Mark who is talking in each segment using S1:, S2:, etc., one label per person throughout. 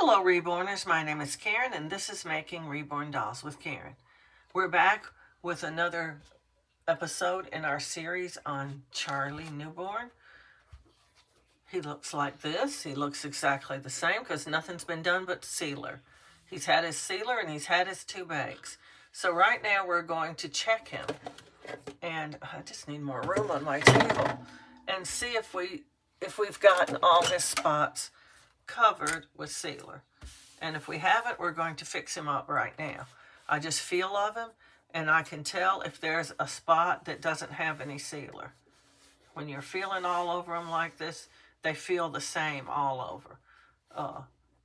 S1: Hello Reborners, my name is Karen and this is Making Reborn Dolls with Karen. We're back with another episode in our series on Charlie Newborn. He looks like this. He looks exactly the same because nothing's been done but sealer. He's had his sealer and he's had his 2 bags. So right now we're going to check him. And I just need more room on my table. And see if we've gotten all his spots covered with sealer. And if we haven't, we're going to fix him up right now. I just feel of him and I can tell if there's a spot that doesn't have any sealer. When you're feeling all over them like this, they feel the same all over.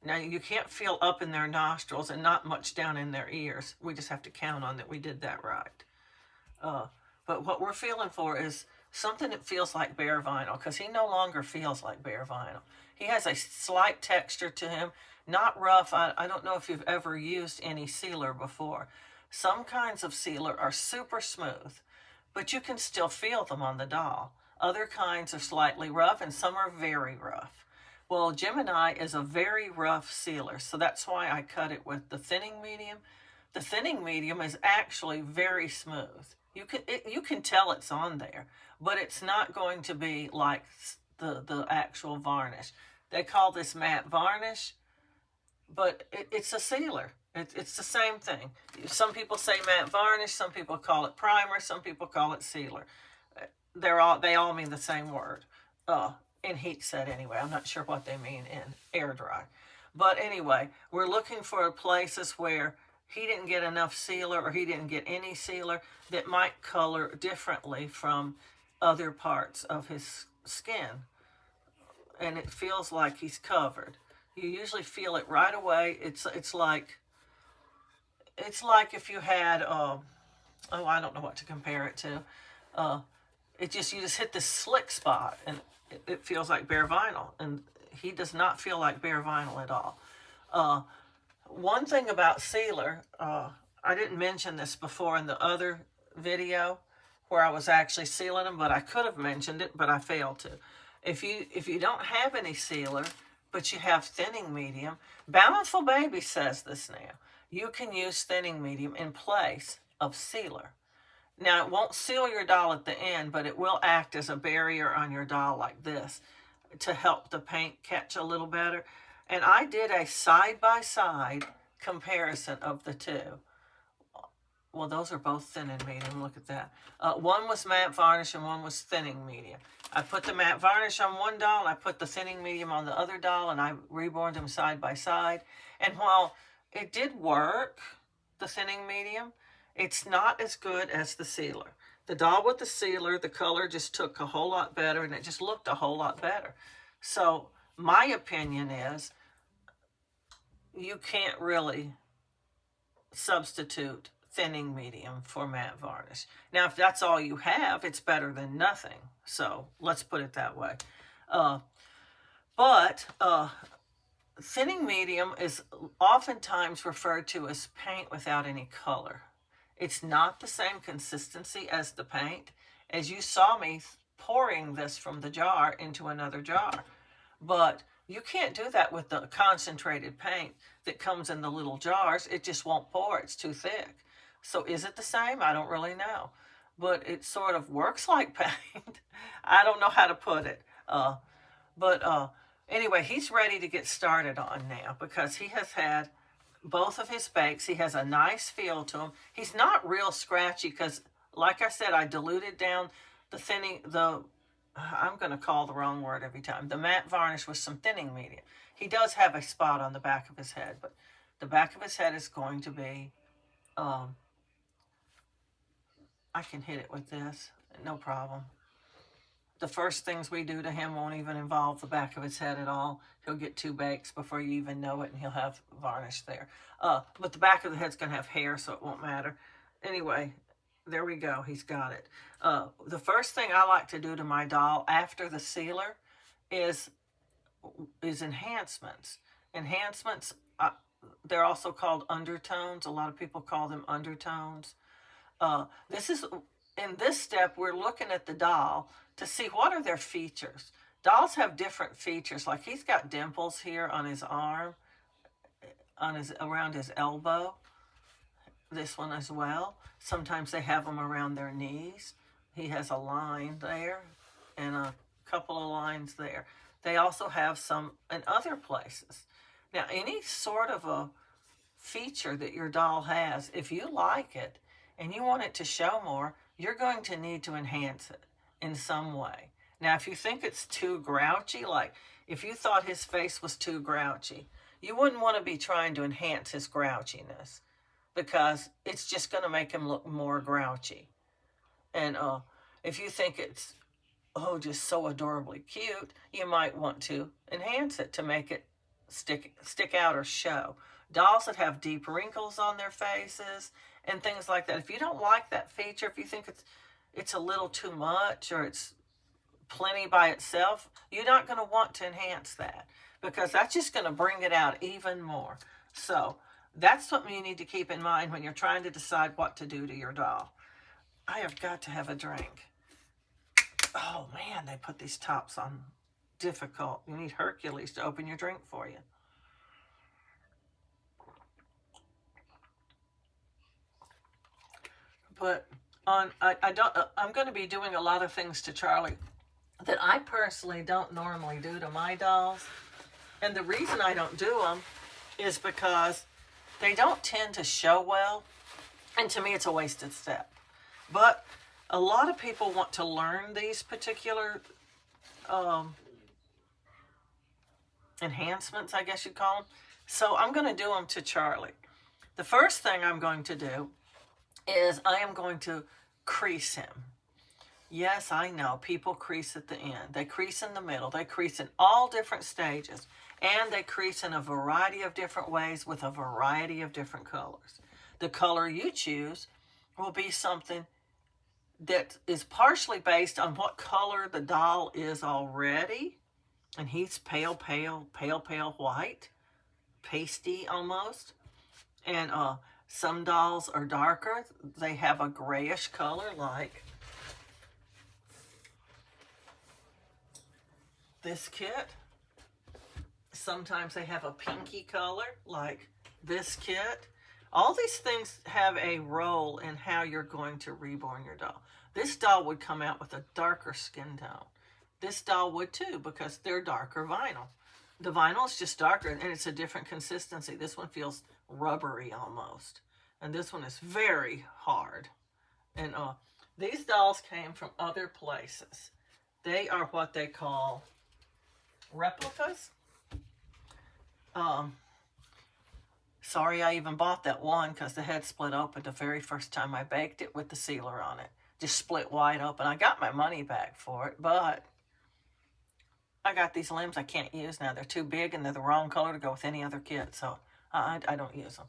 S1: Now you can't feel up in their nostrils and not much down in their ears. We just have to count on that we did that right. But what we're feeling for is something that feels like bare vinyl, because he no longer feels like bare vinyl. He has a slight texture to him, not rough. I don't know if you've ever used any sealer before. Some kinds of sealer are super smooth, but you can still feel them on the doll. Other kinds are slightly rough and some are very rough. Well, Gemini is a very rough sealer, so that's why I cut it with the thinning medium. The thinning medium is actually very smooth. You can tell it's on there, but it's not going to be like the actual varnish. They call this matte varnish, but it's a sealer. It's the same thing. Some people say matte varnish, some people call it primer, some people call it sealer. They all mean the same word. In heat set anyway. I'm not sure what they mean in air dry. But anyway, we're looking for places where he didn't get enough sealer or he didn't get any sealer that might color differently from other parts of his skin. And it feels like he's covered. You usually feel it right away. It's like if you had I don't know what to compare it to. You just hit this slick spot and it feels like bare vinyl, and he does not feel like bare vinyl at all. One thing about sealer, I didn't mention this before in the other video where I was actually sealing them, but I could have mentioned it, but I failed to. If you don't have any sealer, but you have thinning medium, Bountiful Baby says this now, you can use thinning medium in place of sealer. Now, it won't seal your doll at the end, but it will act as a barrier on your doll like this to help the paint catch a little better. And I did a side-by-side comparison of the two. Well, those are both thinning medium. Look at that. One was matte varnish and one was thinning medium. I put the matte varnish on one doll, and I put the thinning medium on the other doll, and I reborned them side by side. And while it did work, the thinning medium, it's not as good as the sealer. The doll with the sealer, the color just took a whole lot better, and it just looked a whole lot better. So my opinion is you can't really substitute thinning medium for matte varnish. Now, if that's all you have, it's better than nothing. So let's put it that way. But thinning medium is oftentimes referred to as paint without any color. It's not the same consistency as the paint. As you saw me pouring this from the jar into another jar. But you can't do that with the concentrated paint that comes in the little jars. It just won't pour. It's too thick. So is it the same? I don't really know. But it sort of works like paint. I don't know how to put it. Anyway, he's ready to get started on now because he has had both of his bakes. He has a nice feel to him. He's not real scratchy because, like I said, I diluted down I'm going to call the wrong word every time. The matte varnish with some thinning medium. He does have a spot on the back of his head, but the back of his head is going to be, I can hit it with this, no problem. The first things we do to him won't even involve the back of his head at all. He'll get 2 bakes before you even know it, and he'll have varnish there. But the back of the head's going to have hair, so it won't matter. Anyway, there we go. He's got it. The first thing I like to do to my doll after the sealer is enhancements. Enhancements, they're also called undertones. A lot of people call them undertones. In this step, we're looking at the doll to see what are their features. Dolls have different features. Like he's got dimples here on his arm. around his elbow. This one as well. Sometimes they have them around their knees. He has a line there and a couple of lines there. They also have some in other places. Now, any sort of a feature that your doll has, if you like it and you want it to show more, you're going to need to enhance it in some way. Now, if you think it's too grouchy, like if you thought his face was too grouchy, you wouldn't want to be trying to enhance his grouchiness, because it's just going to make him look more grouchy. And if you think it's, oh, just so adorably cute, you might want to enhance it to make it stick out or show. Dolls that have deep wrinkles on their faces and things like that, if you don't like that feature, if you think it's a little too much or it's plenty by itself, you're not going to want to enhance that, because that's just going to bring it out even more. So that's something you need to keep in mind when you're trying to decide what to do to your doll. I have got to have a drink. Oh man, they put these tops on difficult. You need Hercules to open your drink for you. But I'm going to be doing a lot of things to Charlie that I personally don't normally do to my dolls. And the reason I don't do them is because they don't tend to show well. And to me, it's a wasted step. But a lot of people want to learn these particular enhancements, I guess you'd call them. So I'm going to do them to Charlie. The first thing I'm going to do is I am going to crease him. Yes, I know, people crease at the end. They crease in the middle. They crease in all different stages. And they crease in a variety of different ways with a variety of different colors. The color you choose will be something that is partially based on what color the doll is already. And he's pale white, pasty almost. And some dolls are darker. They have a grayish color like this kit. Sometimes they have a pinky color like this kit. All these things have a role in how you're going to reborn your doll. This doll would come out with a darker skin tone. This doll would too, because they're darker vinyl. The vinyl is just darker and it's a different consistency. This one feels rubbery almost. And this one is very hard. And these dolls came from other places. They are what they call replicas. Sorry I even bought that one, because the head split open the very first time I baked it with the sealer on it. Just split wide open. I got my money back for it, but I got these limbs I can't use now. They're too big and they're the wrong color to go with any other kit, so I don't use them.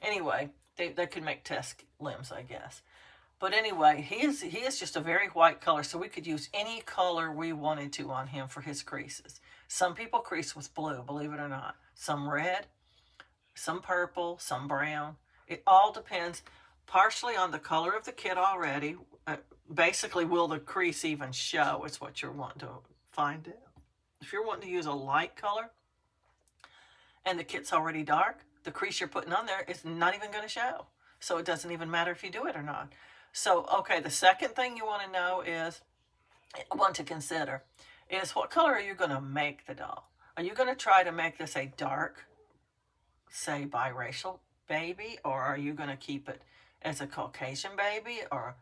S1: Anyway, they could make test limbs, I guess. But anyway, he is just a very white color, so we could use any color we wanted to on him for his creases. Some people crease with blue, believe it or not. Some red, some purple, some brown. It all depends partially on the color of the kit already. Basically, will the crease even show? It's what you're wanting to find out. If you're wanting to use a light color and the kit's already dark, the crease you're putting on there is not even going to show. So it doesn't even matter if you do it or not. So, okay, the second thing you want to know is, want to consider, is what color are you going to make the doll? Are you going to try to make this a dark, say, biracial baby, or are you going to keep it as a Caucasian baby? Or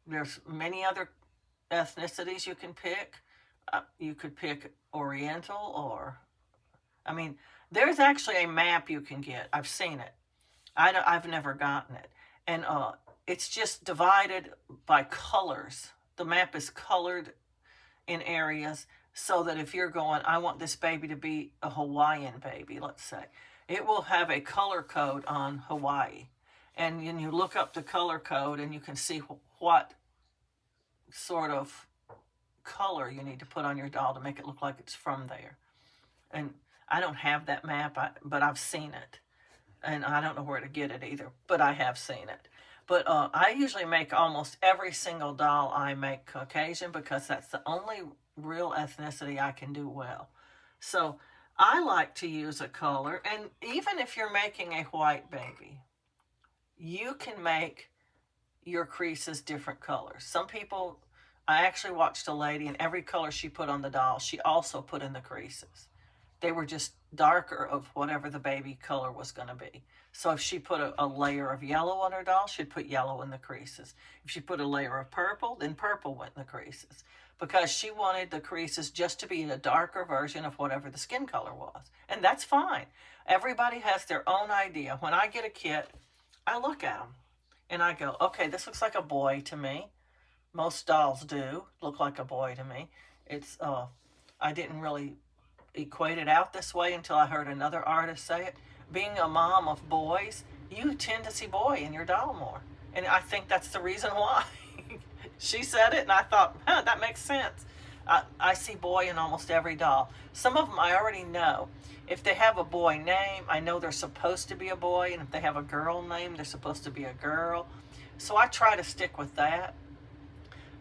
S1: there's many other ethnicities you can pick. You could pick Oriental, or, I mean, there's actually a map you can get. I've seen it. I've never gotten it. And it's just divided by colors. The map is colored in areas so that if you're going, I want this baby to be a Hawaiian baby, let's say, it will have a color code on Hawaii. And then you look up the color code and you can see what sort of color you need to put on your doll to make it look like it's from there. And I don't have that map, but I've seen it. And I don't know where to get it either, but I have seen it. But I usually make almost every single doll I make Caucasian, because that's the only real ethnicity I can do well. So I like to use a color, and even if you're making a white baby, you can make your creases different colors. Some people, I actually watched a lady, and every color she put on the doll, she also put in the creases. They were just darker of whatever the baby color was going to be. So if she put a layer of yellow on her doll, she'd put yellow in the creases. If she put a layer of purple, then purple went in the creases, because she wanted the creases just to be a darker version of whatever the skin color was. And that's fine. Everybody has their own idea. When I get a kit, I look at them and I go, okay, this looks like a boy to me. Most dolls do look like a boy to me. It's I didn't really equate it out this way until I heard another artist say it. Being a mom of boys, you tend to see boy in your doll more. And I think that's the reason why. She said it, and I thought, that makes sense. I see boy in almost every doll. Some of them I already know. If they have a boy name, I know they're supposed to be a boy, and if they have a girl name, they're supposed to be a girl. So I try to stick with that.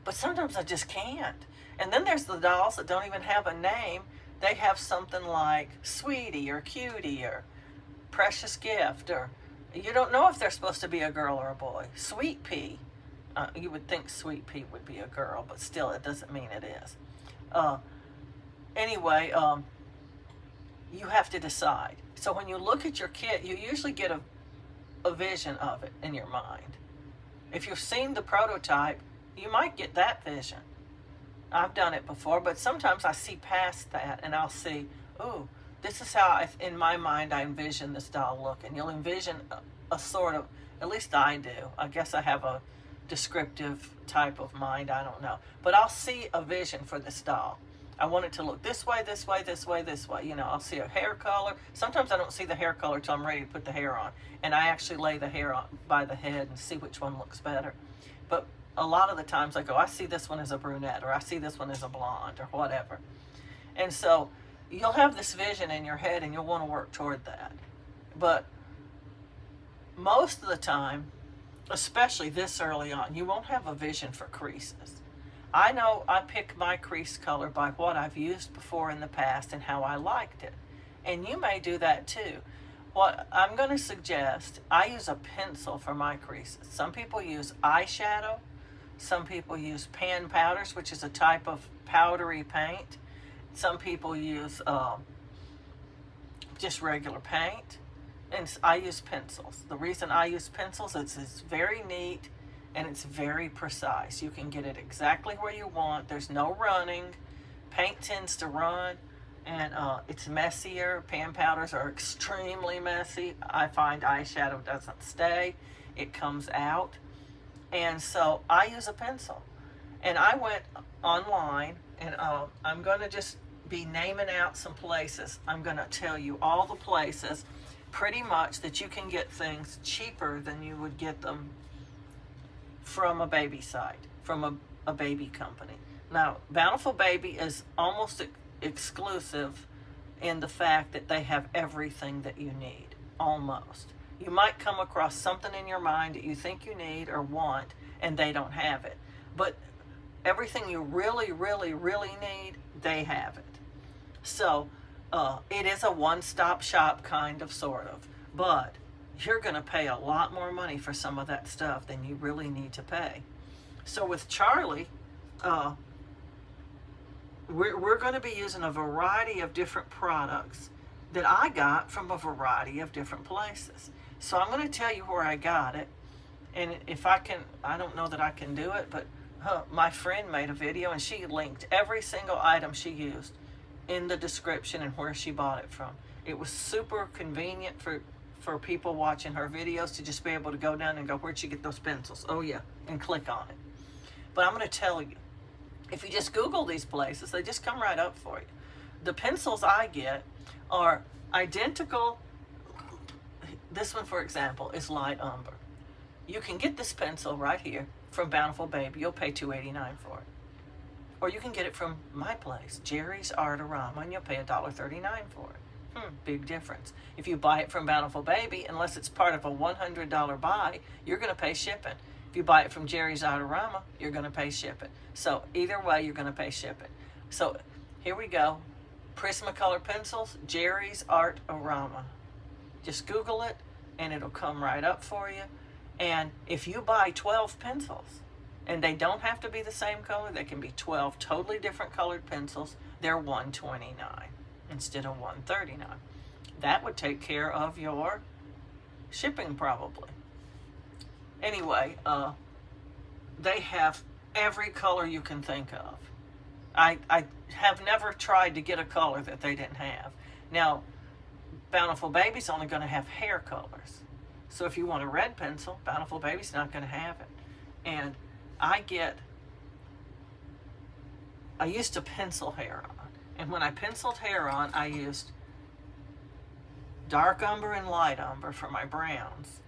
S1: But sometimes I just can't. And then there's the dolls that don't even have a name. They have something like Sweetie or Cutie or Precious Gift, or you don't know if they're supposed to be a girl or a boy. Sweet Pea. You would think Sweet Pea would be a girl, but still it doesn't mean it is. Anyway, you have to decide. So when you look at your kit, you usually get a vision of it in your mind. If you've seen the prototype, you might get that vision. I've done it before, but sometimes I see past that and I'll see, oh, this is how in my mind I envision this doll looking. You'll envision a sort of, at least I do. I guess I have a descriptive type of mind, I don't know. But I'll see a vision for this doll. I want it to look this way, this way, this way, this way. You know, I'll see a hair color. Sometimes I don't see the hair color till I'm ready to put the hair on. And I actually lay the hair on by the head and see which one looks better. But a lot of the times I go, I see this one as a brunette, or I see this one as a blonde, or whatever. And so you'll have this vision in your head and you'll want to work toward that. But most of the time, especially this early on, you won't have a vision for creases. I know I pick my crease color by what I've used before in the past and how I liked it. And you may do that too. What I'm going to suggest, I use a pencil for my creases. Some people use eyeshadow. Some people use pan powders, which is a type of powdery paint. Some people use just regular paint. And I use pencils. The reason I use pencils is it's very neat and it's very precise. You can get it exactly where you want. There's no running. Paint tends to run, and it's messier. Pan powders are extremely messy. I find eyeshadow doesn't stay. It comes out. And so I use a pencil. And I went online, and I'm going to just be naming out some places. I'm going to tell you all the places pretty much that you can get things cheaper than you would get them from a baby site, from a baby company. Now, Bountiful Baby is almost exclusive in the fact that they have everything that you need, almost. You might come across something in your mind that you think you need or want, and they don't have it. But everything you really, really, really need, they have it. So it is a one-stop shop kind of, sort of. But you're going to pay a lot more money for some of that stuff than you really need to pay. So with Charlie, we're going to be using a variety of different products that I got from a variety of different places. So I'm going to tell you where I got it. And if I can, I don't know that I can do it, but my friend made a video and she linked every single item she used in the description and where she bought it from. It was super convenient for people watching her videos to just be able to go down and go, where'd you get those pencils? Oh yeah, and click on it. But I'm going to tell you, if you just Google these places, they just come right up for you. The pencils I get are identical. This one, for example, is light umber. You can get this pencil right here from Bountiful Baby. You'll pay $2.89 for it. Or you can get it from my place, Jerry's Artorama, and you'll pay $1.39 for it. Big difference. If you buy it from Bountiful Baby, unless it's part of a $100 buy, you're going to pay shipping. If you buy it from Jerry's Artorama, you're going to pay shipping. So either way, you're going to pay shipping. So here we go. Prismacolor pencils, Jerry's Art Aroma. Just Google it and it'll come right up for you. And if you buy 12 pencils, and they don't have to be the same color, they can be 12 totally different colored pencils, they're $129 instead of $139. That would take care of your shipping probably. Anyway, they have every color you can think of. I have never tried to get a color that they didn't have. Now, Bountiful Baby's only going to have hair colors. So if you want a red pencil, Bountiful Baby's not going to have it. And I used to pencil hair on. And when I penciled hair on, I used dark umber and light umber for my browns.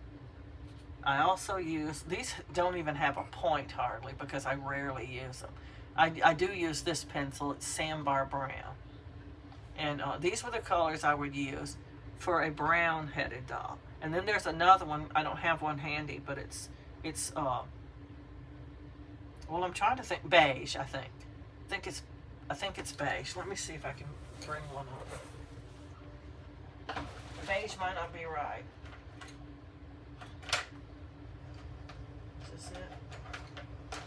S1: I also use, these don't even have a point hardly because I rarely use them. I do use this pencil, it's Sandbar Brown. And these were the colors I would use for a brown-headed doll. And then there's another one, I don't have one handy, but it's well, I'm trying to think, beige, I think. I think it's beige. Let me see if I can bring one over. Beige might not be right. Is this it?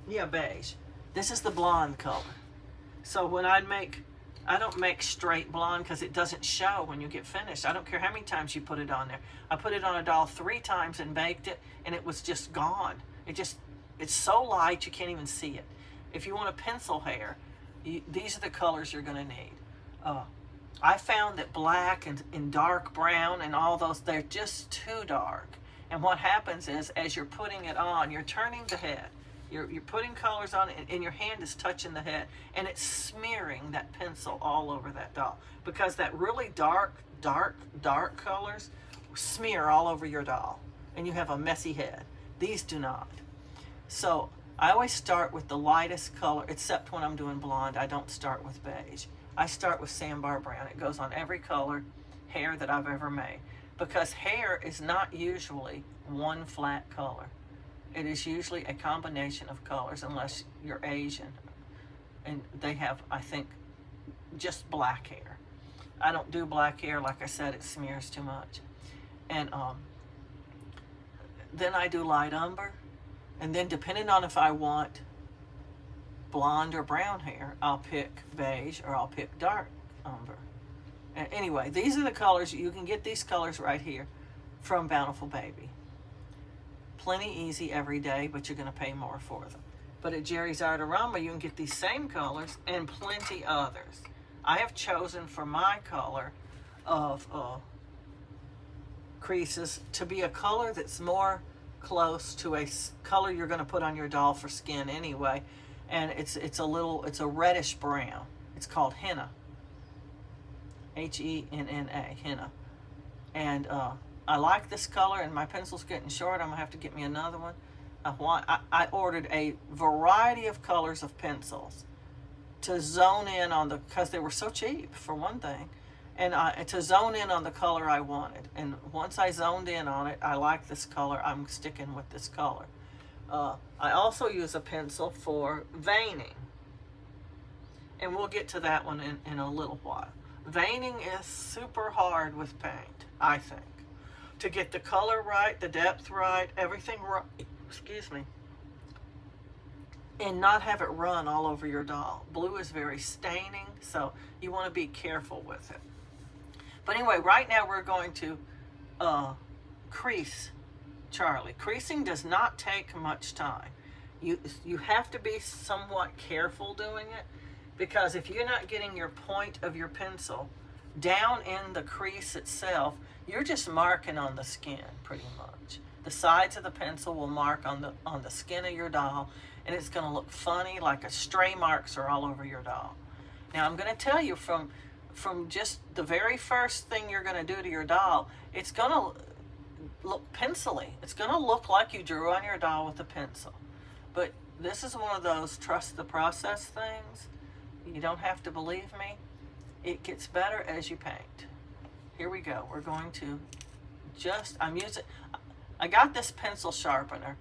S1: Yeah, beige. This is the blonde color. So when I don't make straight blonde because it doesn't show when you get finished. I don't care how many times you put it on there. I put it on a doll 3 times and baked it, and it was just gone. It's so light you can't even see it. If you want a pencil hair, these are the colors you're going to need. I found that black and dark brown and all those, they're just too dark. And what happens is, as you're putting it on, you're turning the head. You're putting colors on it, and your hand is touching the head, and it's smearing that pencil all over that doll. Because that really dark colors smear all over your doll, and you have a messy head. These do not. So I always start with the lightest color, except when I'm doing blonde. I don't start with beige. I start with Sandbar Brown. It goes on every color hair that I've ever made. Because hair is not usually one flat color. It is usually a combination of colors, unless you're Asian. And they have, I think, just black hair. I don't do black hair. Like I said, it smears too much. And then I do light umber. And then depending on if I want blonde or brown hair, I'll pick beige or I'll pick dark umber. And anyway, these are the colors. You can get these colors right here from Bountiful Baby. Plenty easy every day, but you're going to pay more for them. But at Jerry's Art Aroma, you can get these same colors and plenty others. I have chosen for my color of creases to be a color that's more close to a color you're going to put on your doll for skin anyway. And it's a reddish brown. It's called henna. Henna. Henna. And I like this color, and my pencil's getting short. I'm gonna have to get me another one. I ordered a variety of colors of pencils to zone in on because they were so cheap for one thing, and to zone in on the color I wanted. And once I zoned in on it, I like this color. I'm sticking with this color. I also use a pencil for veining, and we'll get to that one in a little while. Veining is super hard with paint, I think. To get the color right, the depth right, everything right, excuse me, and not have it run all over your doll. Blue is very staining, so you want to be careful with it. But anyway, right now we're going to crease Charlie. Creasing does not take much time. You have to be somewhat careful doing it, because if you're not getting your point of your pencil down in the crease itself, you're just marking on the skin pretty much. The sides of the pencil will mark on the skin of your doll, and it's going to look funny, like a stray marks are all over your doll. Now I'm going to tell you from just the very first thing you're going to do to your doll, it's going to look pencil-y. It's going to look like you drew on your doll with a pencil. But this is one of those trust the process things. You don't have to believe me. It gets better as you paint. Here we go. We're going to I got this pencil sharpener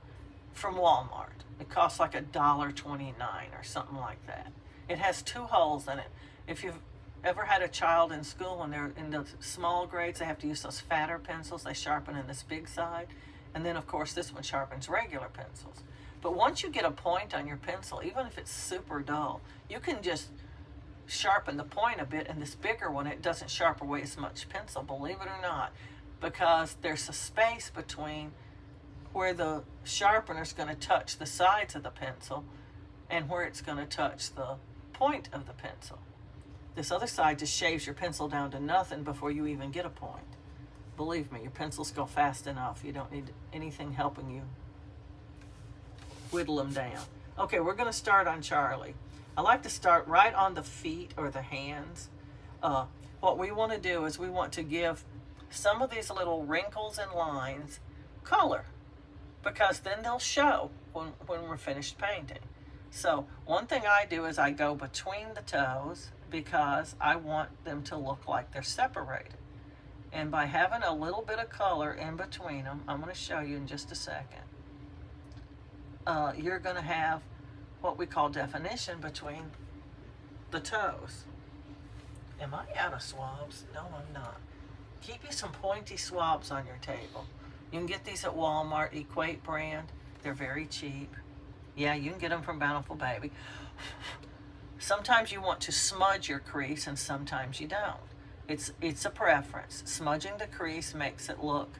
S1: from Walmart. It costs like $1.29 or something like that. It has 2 holes in it. If you've ever had a child in school when they're in the small grades, they have to use those fatter pencils. They sharpen in this big side. And then, of course, this one sharpens regular pencils. But once you get a point on your pencil, even if it's super dull, you can just sharpen the point a bit, and this bigger one, it doesn't sharpen away as much pencil, believe it or not, because there's a space between where the sharpener's going to touch the sides of the pencil and where it's going to touch the point of the pencil. This other side just shaves your pencil down to nothing before you even get a point. Believe me, your pencils go fast enough. You don't need anything helping you whittle them down. Okay, we're going to start on Charlie. I like to start right on the feet or the hands. What we want to do is we want to give some of these little wrinkles and lines color, because then they'll show when we're finished painting. So one thing I do is I go between the toes because I want them to look like they're separated. And by having a little bit of color in between them, I'm going to show you in just a second, you're going to have what we call definition between the toes. Am I out of swabs? No, I'm not. Keep you some pointy swabs on your table. You can get these at Walmart, Equate brand. They're very cheap. Yeah, you can get them from Bountiful Baby. Sometimes you want to smudge your crease and sometimes you don't. It's a preference. Smudging the crease makes it look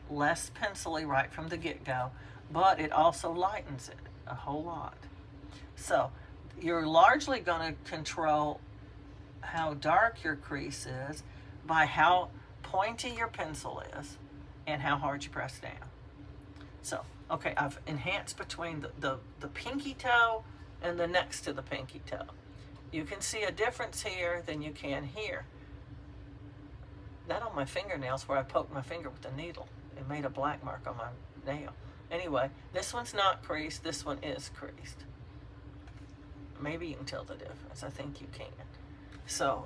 S1: less pencily right from the get-go, but it also lightens it a whole lot. So you're largely going to control how dark your crease is by how pointy your pencil is and how hard you press down. So, okay, I've enhanced between the pinky toe and the next to the pinky toe. You can see a difference here than you can here. That on my fingernails where I poked my finger with the needle. It made a black mark on my nail. Anyway, this one's not creased, this one is creased. Maybe you can tell the difference. I think you can. So,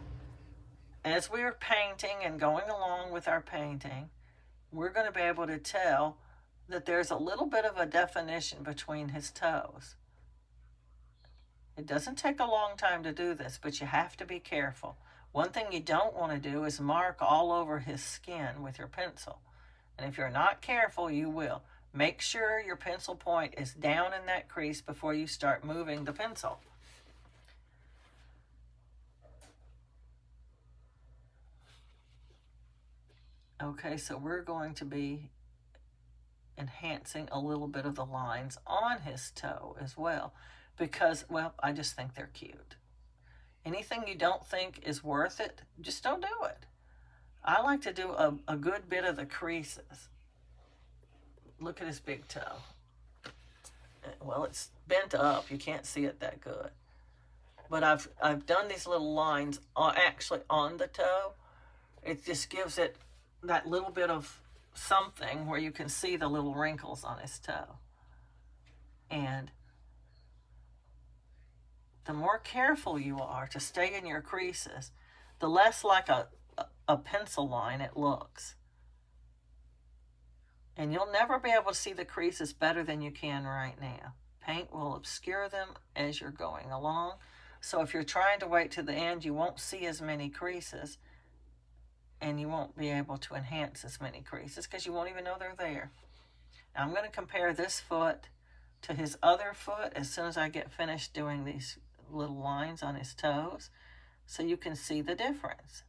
S1: as we're painting and going along with our painting, we're going to be able to tell that there's a little bit of a definition between his toes. It doesn't take a long time to do this, but you have to be careful. One thing you don't want to do is mark all over his skin with your pencil. And if you're not careful, you will. Make sure your pencil point is down in that crease before you start moving the pencil. Okay, so we're going to be enhancing a little bit of the lines on his toe as well because, well, I just think they're cute. Anything you don't think is worth it, just don't do it. I like to do a good bit of the creases. Look at his big toe. Well, it's bent up. You can't see it that good. But I've done these little lines actually on the toe. It just gives it that little bit of something where you can see the little wrinkles on his toe. And the more careful you are to stay in your creases, the less like a pencil line it looks. And you'll never be able to see the creases better than you can right now. Paint will obscure them as you're going along. So if you're trying to wait to the end, you won't see as many creases and you won't be able to enhance as many creases because you won't even know they're there. Now I'm going to compare this foot to his other foot as soon as I get finished doing these little lines on his toes so you can see the difference.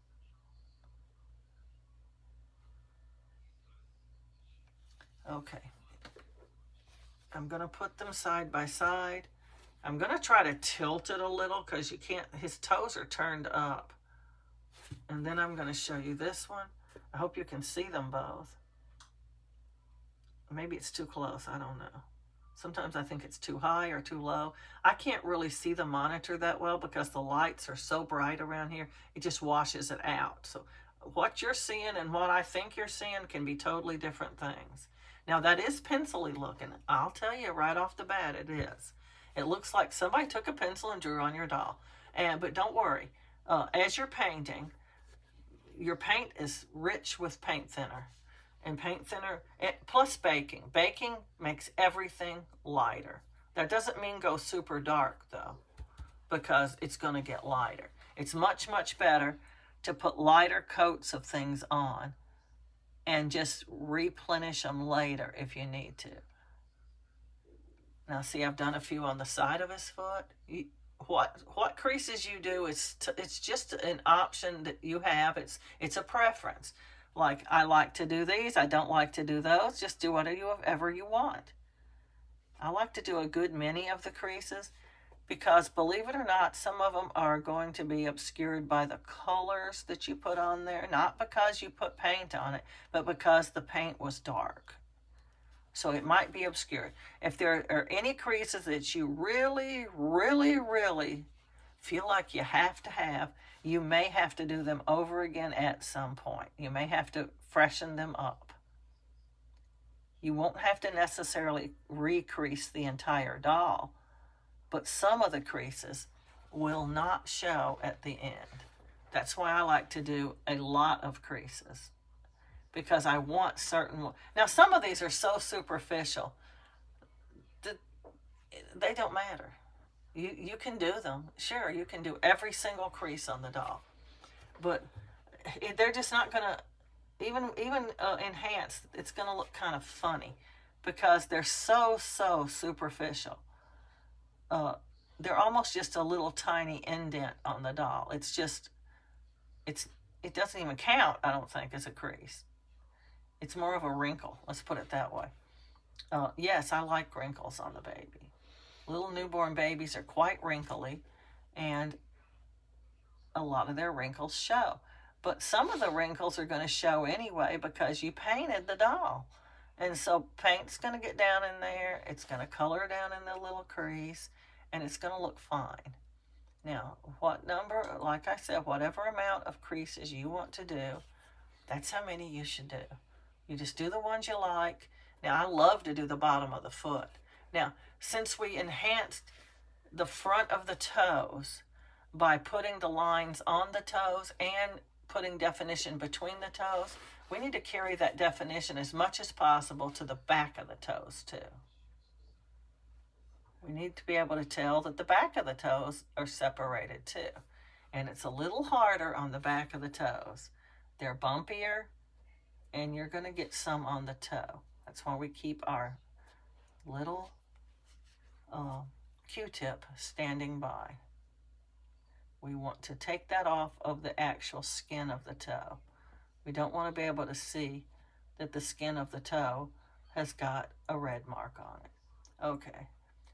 S1: Okay, I'm going to put them side by side. I'm going to try to tilt it a little because you can't, his toes are turned up. And then I'm going to show you this one. I hope you can see them both. Maybe it's too close, I don't know. Sometimes I think it's too high or too low. I can't really see the monitor that well because the lights are so bright around here. It just washes it out. So what you're seeing and what I think you're seeing can be totally different things. Now that is pencil-y looking. I'll tell you right off the bat it is. It looks like somebody took a pencil and drew on your doll. But don't worry. As you're painting, your paint is rich with paint thinner. And paint thinner, plus baking. Baking makes everything lighter. That doesn't mean go super dark, though. because it's going to get lighter. It's much, much better to put lighter coats of things on and just replenish them later if you need to. Now see, I've done a few on the side of his foot. What creases you do is it's just an option that you have. It's a preference. Like, I like to do these, I don't like to do those. Just do whatever you want. I like to do a good many of the creases because, believe it or not, some of them are going to be obscured by the colors that you put on there. Not because you put paint on it, but because the paint was dark. So it might be obscured. If there are any creases that you really, really, really feel like you have to have, you may have to do them over again at some point. You may have to freshen them up. You won't have to necessarily re-crease the entire doll, but some of the creases will not show at the end. That's why I like to do a lot of creases, because I want certain. Now, some of these are so superficial that they don't matter. You can do them. Sure, you can do every single crease on the doll, but they're just not going to, even enhance, it's going to look kind of funny because they're so superficial. They're almost just a little tiny indent on the doll. It doesn't even count, I don't think, as a crease. It's more of a wrinkle, let's put it that way. Yes, I like wrinkles on the baby. Little newborn babies are quite wrinkly, and a lot of their wrinkles show. But some of the wrinkles are going to show anyway because you painted the doll. And so paint's going to get down in there, it's going to color down in the little crease, and it's going to look fine. Now, what number, like I said, whatever amount of creases you want to do, that's how many you should do. You just do the ones you like. Now, I love to do the bottom of the foot. Now, since we enhanced the front of the toes by putting the lines on the toes and putting definition between the toes, we need to carry that definition as much as possible to the back of the toes too. We need to be able to tell that the back of the toes are separated too. And it's a little harder on the back of the toes. They're bumpier, and you're going to get some on the toe. That's why we keep our little Q-tip standing by. We want to take that off of the actual skin of the toe. We don't want to be able to see that the skin of the toe has got a red mark on it. Okay.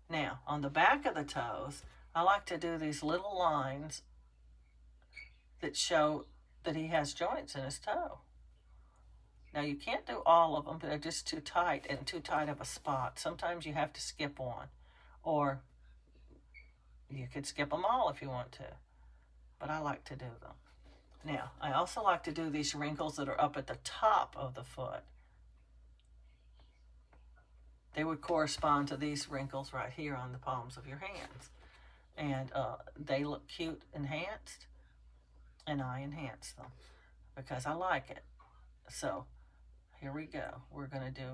S1: Now, on the back of the toes, I like to do these little lines that show that he has joints in his toe. Now, you can't do all of them, but they're just too tight and too tight of a spot. Sometimes you have to skip one, or you could skip them all if you want to, but I like to do them. Now, I also like to do these wrinkles that are up at the top of the foot. They would correspond to these wrinkles right here on the palms of your hands. And they look cute enhanced, and I enhance them because I like it. So, here we go. We're going to do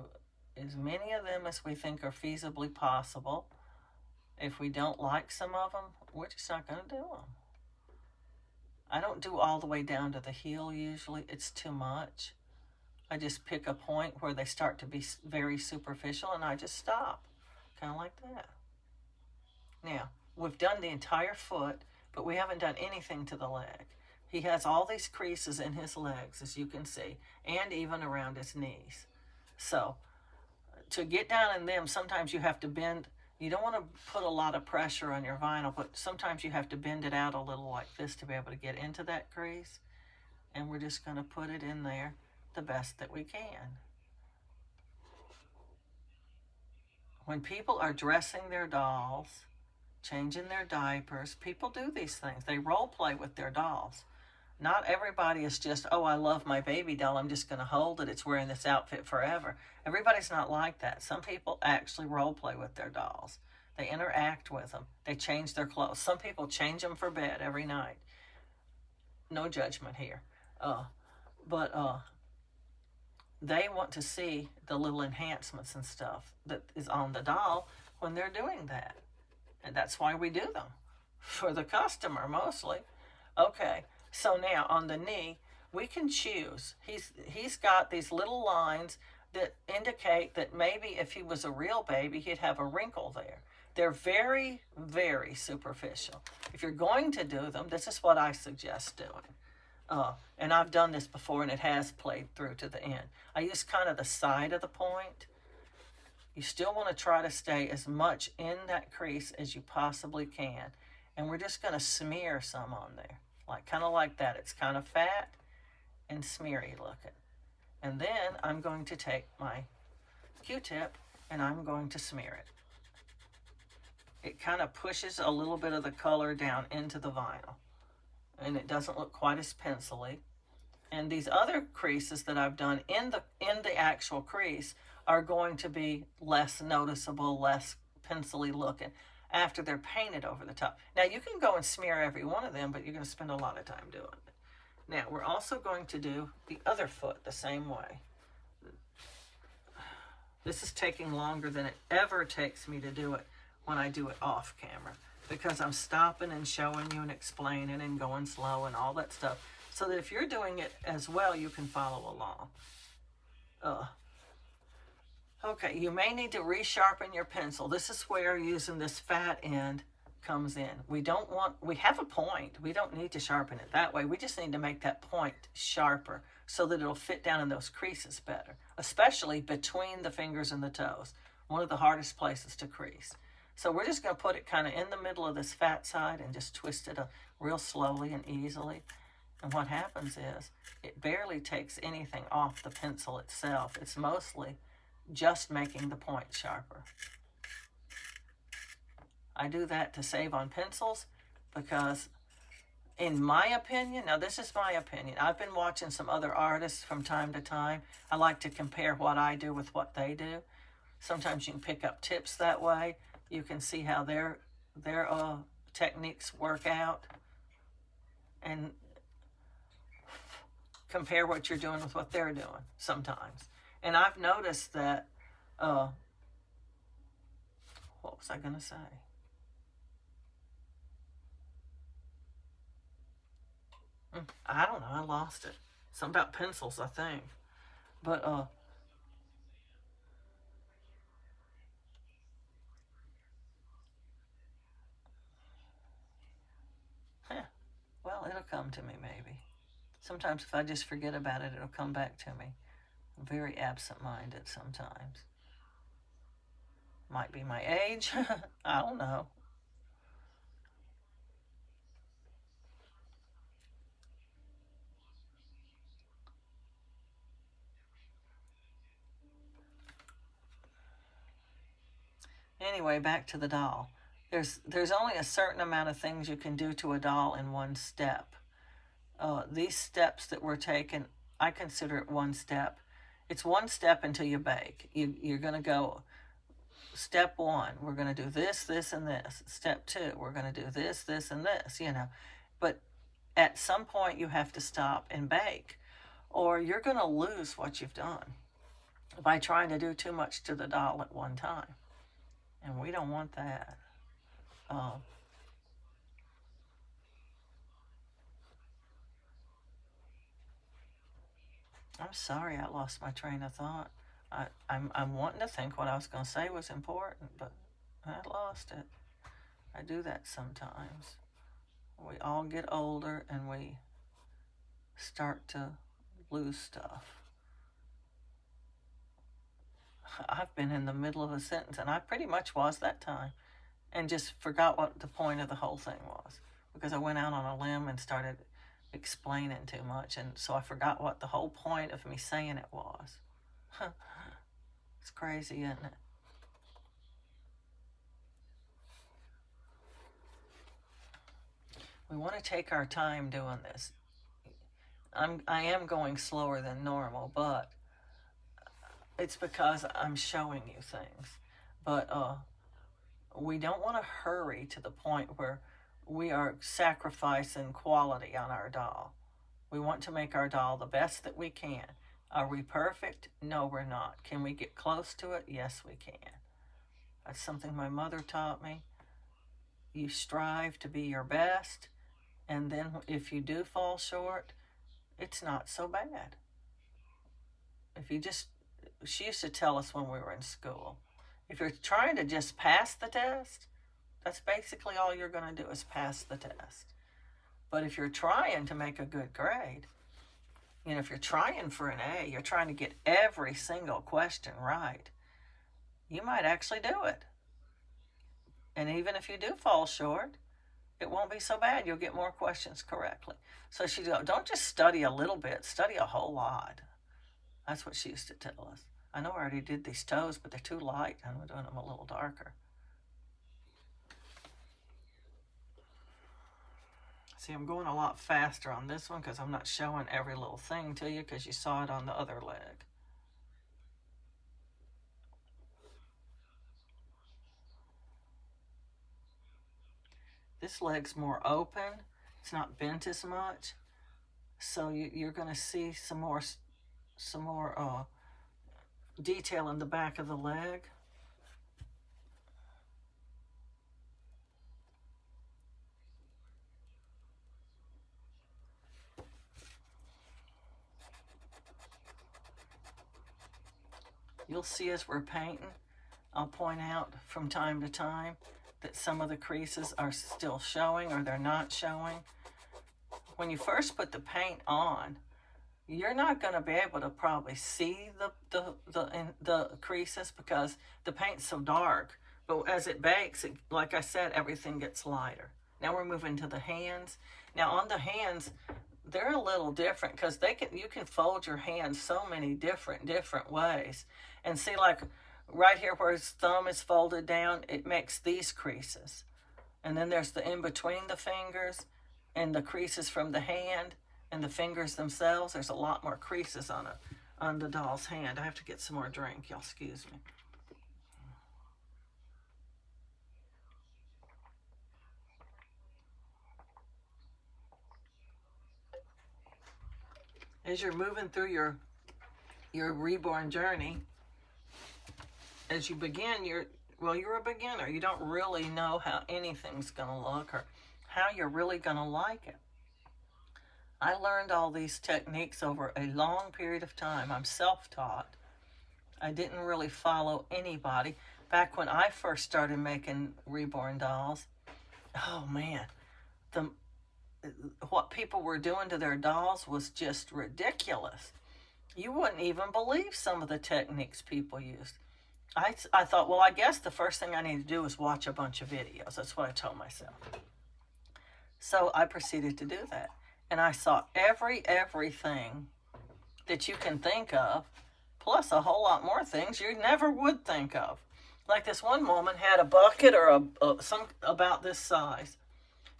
S1: as many of them as we think are feasibly possible. If we don't like some of them, we're just not going to do them. I don't do all the way down to the heel usually. It's too much. I just pick a point where they start to be very superficial, and I just stop. Kind of like that. Now, we've done the entire foot, but we haven't done anything to the leg. He has all these creases in his legs, as you can see, and even around his knees. So, to get down in them, sometimes you have to bend. You don't want to put a lot of pressure on your vinyl, but sometimes you have to bend it out a little like this to be able to get into that crease. And we're just going to put it in there the best that we can. When people are dressing their dolls, changing their diapers, people do these things. They role play with their dolls. Not everybody is just, oh, I love my baby doll, I'm just going to hold it, it's wearing this outfit forever. Everybody's not like that. Some people actually role play with their dolls. They interact with them. They change their clothes. Some people change them for bed every night. No judgment here. But they want to see the little enhancements and stuff that is on the doll when they're doing that. And that's why we do them. for the customer mostly. Okay, so now on the knee, we can choose. He's got these little lines that indicate that maybe if he was a real baby, he'd have a wrinkle there. They're very, very superficial. If you're going to do them, this is what I suggest doing. And I've done this before and it has played through to the end. I use kind of the side of the point. You still want to try to stay as much in that crease as you possibly can. And we're just going to smear some on there, like kind of like that. It's kind of fat and smeary looking. And then I'm going to take my Q-tip and I'm going to smear it. It kind of pushes a little bit of the color down into the vinyl, and it doesn't look quite as pencily. And these other creases that I've done in the actual crease are going to be less noticeable, less pencily looking after they're painted over the top. Now you can go and smear every one of them, but you're going to spend a lot of time doing it. Now we're also going to do the other foot the same way. This is taking longer than it ever takes me to do it when I do it off camera, because I'm stopping and showing you and explaining and going slow and all that stuff, so that if you're doing it as well, you can follow along. Okay, you may need to resharpen your pencil. This is where using this fat end comes in. We have a point. We don't need to sharpen it that way. We just need to make that point sharper so that it'll fit down in those creases better, especially between the fingers and the toes, one of the hardest places to crease. So we're just going to put it kind of in the middle of this fat side and just twist it real slowly and easily. And what happens is it barely takes anything off the pencil itself. It's mostly just making the point sharper. I do that to save on pencils because, in my opinion, now this is my opinion, I've been watching some other artists from time to time. I like to compare what I do with what they do. Sometimes you can pick up tips that way. You can see how their techniques work out and compare what you're doing with what they're doing sometimes. And I've noticed that, what was I going to say? I don't know, I lost it. Something about pencils, I think. But, well, it'll come to me maybe. Sometimes if I just forget about it, it'll come back to me. I'm very absent-minded sometimes. Might be my age. I don't know. Anyway, back to the doll. There's only a certain amount of things you can do to a doll in one step. These steps that we're taking, I consider it one step. It's one step until you bake. You're going to go, step one, we're going to do this, this, and this. Step two, we're going to do this, this, and this, But at some point, you have to stop and bake, or you're going to lose what you've done by trying to do too much to the doll at one time. And we don't want that. Um, I'm sorry I lost my train of thought. I'm wanting to think what I was going to say was important, but I lost it. I do that sometimes. We all get older and we start to lose stuff. I've been in the middle of a sentence, and I pretty much was that time, and just forgot what the point of the whole thing was, because I went out on a limb and started explaining too much, and so I forgot what the whole point of me saying it was. It's crazy, isn't it? We want to take our time doing this. I am going slower than normal, but it's because I'm showing you things. But we don't want to hurry to the point where we are sacrificing quality on our doll. We want to make our doll the best that we can. Are we perfect? No, we're not. Can we get close to it? Yes, we can. That's something my mother taught me. you strive to be your best, and then if you do fall short, it's not so bad. If you just, she used to tell us when we were in school, if you're trying to just pass the test, that's basically all you're going to do is pass the test. But if you're trying to make a good grade, if you're trying for an A, you're trying to get every single question right, you might actually do it. And even if you do fall short, it won't be so bad. You'll get more questions correctly. So she goes, don't just study a little bit, study a whole lot. That's what she used to tell us. I know I already did these toes, but they're too light. I'm doing them a little darker. See, I'm going a lot faster on this one because I'm not showing every little thing to you because you saw it on the other leg. This leg's more open. It's not bent as much. So you're going to see some more detail in the back of the leg. You'll see as we're painting, I'll point out from time to time that some of the creases are still showing or they're not showing. When you first put the paint on, you're not going to be able to probably see the creases because the paint's so dark. But as it bakes, like I said, everything gets lighter. Now we're moving to the hands. Now on the hands, they're a little different because you can fold your hands so many different ways. And see, like right here where his thumb is folded down, it makes these creases. And then there's the in between the fingers and the creases from the hand and the fingers themselves. There's a lot more creases on the doll's hand. I have to get some more drink. Y'all excuse me. As you're moving through your reborn journey, as you begin, you're a beginner. You don't really know how anything's going to look or how you're really going to like it. I learned all these techniques over a long period of time. I'm self-taught. I didn't really follow anybody. Back when I first started making reborn dolls, oh man, what people were doing to their dolls was just ridiculous. You wouldn't even believe some of the techniques people used. I thought, well, I guess the first thing I need to do is watch a bunch of videos. That's what I told myself. So I proceeded to do that. And I saw everything that you can think of, plus a whole lot more things you never would think of. Like this one woman had a bucket or some about this size,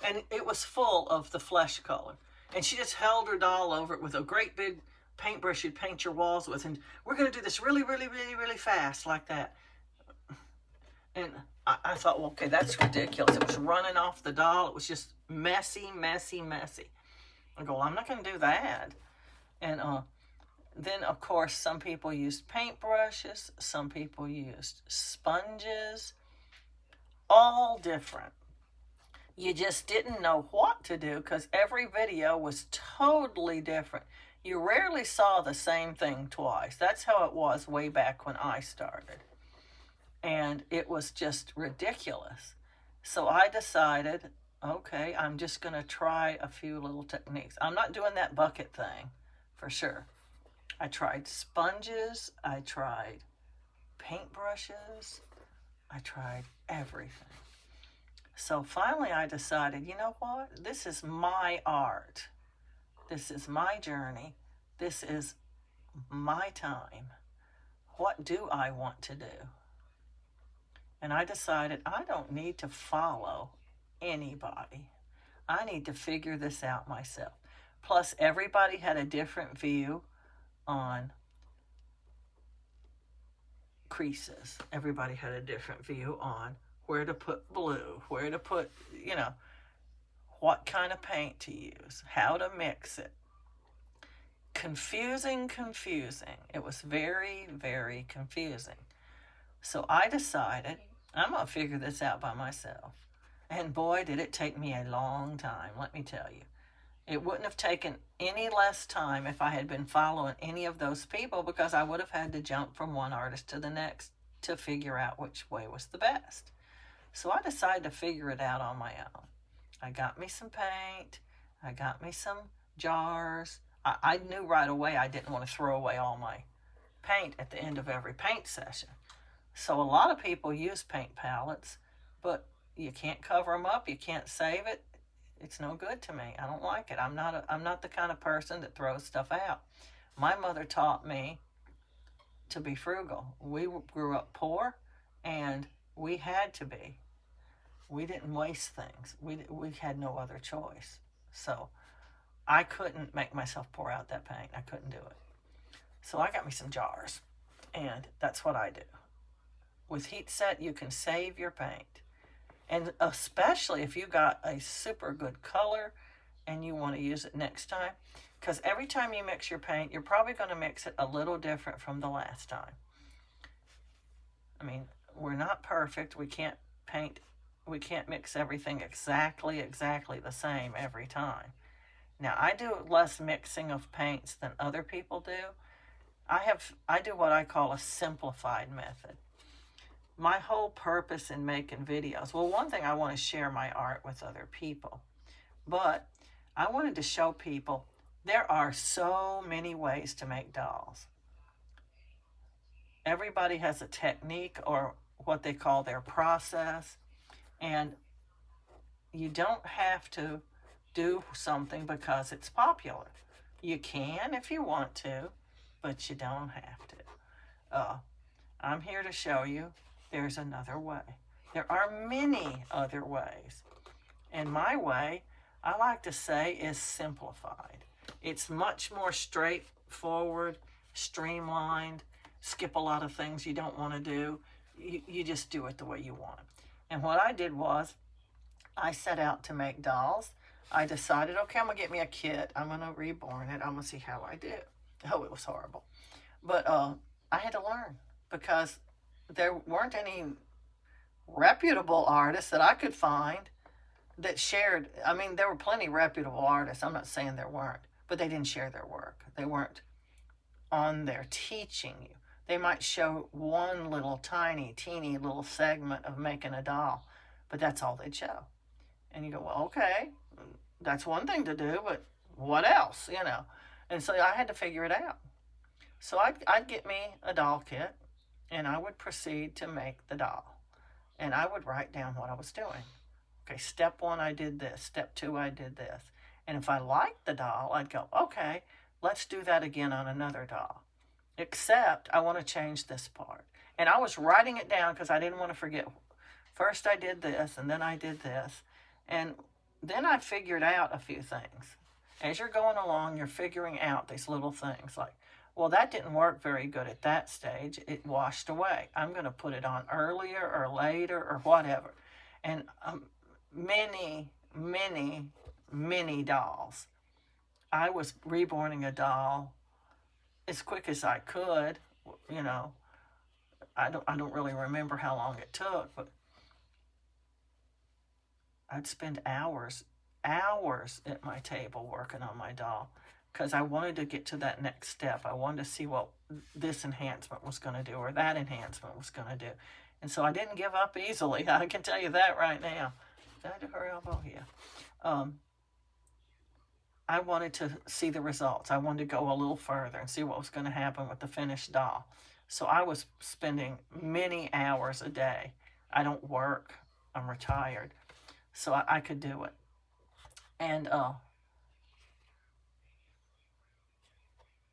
S1: and it was full of the flesh color. And she just held her doll over it with a great big paintbrush you'd paint your walls with, and we're going to do this really fast like that. And I thought, well, okay, that's ridiculous. It was running off the doll. It was just messy. I go, well, I'm not going to do that. And then, of course, some people used paintbrushes. Some people used sponges. All different. You just didn't know what to do because every video was totally different. You rarely saw the same thing twice. That's how it was way back when I started. And it was just ridiculous. So I decided, okay, I'm just going to try a few little techniques. I'm not doing that bucket thing, for sure. I tried sponges. I tried paintbrushes. I tried everything. So finally I decided, you know what? This is my art. This is my journey. This is my time. What do I want to do? And I decided I don't need to follow anybody. I need to figure this out myself. Plus, everybody had a different view on creases. Everybody had a different view on where to put blue, where to put, what kind of paint to use, how to mix it. Confusing. It was very confusing. So I decided I'm going to figure this out by myself. And boy, did it take me a long time, let me tell you. It wouldn't have taken any less time if I had been following any of those people, because I would have had to jump from one artist to the next to figure out which way was the best. So I decided to figure it out on my own. I got me some paint. I got me some jars. I knew right away I didn't want to throw away all my paint at the end of every paint session. So a lot of people use paint palettes, but you can't cover them up. You can't save it. It's no good to me. I don't like it. I'm not the kind of person that throws stuff out. My mother taught me to be frugal. We grew up poor, and we had to be. We didn't waste things. We had no other choice. So I couldn't make myself pour out that paint. I couldn't do it. So I got me some jars, and that's what I do. With heat set, you can save your paint. And especially if you got a super good color and you want to use it next time, because every time you mix your paint, you're probably going to mix it a little different from the last time. I mean, we're not perfect. We can't mix everything exactly the same every time. Now, I do less mixing of paints than other people do. I do what I call a simplified method. My whole purpose in making videos, well, one thing, I want to share my art with other people, but I wanted to show people there are so many ways to make dolls. Everybody has a technique, or what they call their process, and you don't have to do something because it's popular. You can if you want to, but you don't have to. I'm here to show you there's another way. There are many other ways. And my way, I like to say, is simplified. It's much more straightforward, streamlined, skip a lot of things you don't want to do. You just do it the way you want. And what I did was, I set out to make dolls. I decided, okay, I'm going to get me a kit. I'm going to reborn it. I'm going to see how I do. Oh, it was horrible. But I had to learn, because there weren't any reputable artists that I could find that shared. I mean, there were plenty reputable artists. I'm not saying there weren't, but they didn't share their work. They weren't on there teaching you. They might show one little tiny, teeny little segment of making a doll, but that's all they'd show. And you go, well, okay, that's one thing to do, but what else, you know? And so I had to figure it out. So I'd get me a doll kit, and I would proceed to make the doll. And I would write down what I was doing. Okay, step 1, I did this. Step 2, I did this. And if I liked the doll, I'd go, okay, let's do that again on another doll. Except I want to change this part. And I was writing it down because I didn't want to forget. First I did this, and then I did this. And then I figured out a few things. As you're going along, you're figuring out these little things like, well, that didn't work very good at that stage. It washed away. I'm going to put it on earlier or later or whatever. And many, many, many dolls. I was reborning a doll as quick as I could. You know, I don't really remember how long it took, but I'd spend hours at my table working on my doll, because I wanted to get to that next step. I wanted to see what this enhancement was going to do, or that enhancement was going to do. And so I didn't give up easily. I can tell you that right now. Did I do her elbow? Yeah. I wanted to see the results. I wanted to go a little further and see what was going to happen with the finished doll. So I was spending many hours a day. I don't work. I'm retired. So I could do it. And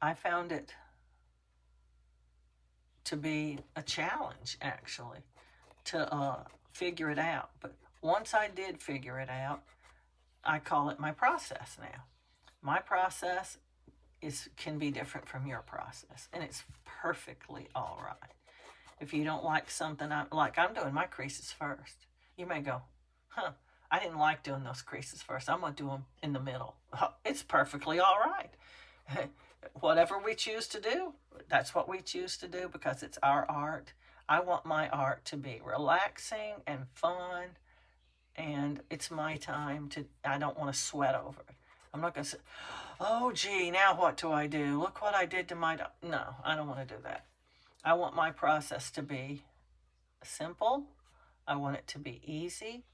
S1: I found it to be a challenge, actually, to figure it out. But once I did figure it out, I call it my process now. My process can be different from your process, and it's perfectly all right. If you don't like something, I'm doing my creases first. You may go, I didn't like doing those creases first. I'm going to do them in the middle. It's perfectly all right. Whatever we choose to do, that's what we choose to do, because it's our art. I want my art to be relaxing and fun and it's my time to, I don't want to sweat over it. I'm not going to say, oh, gee, now what do I do? Look what I did to my dog. No, I don't want to do that. I want my process to be simple. I want it to be easy.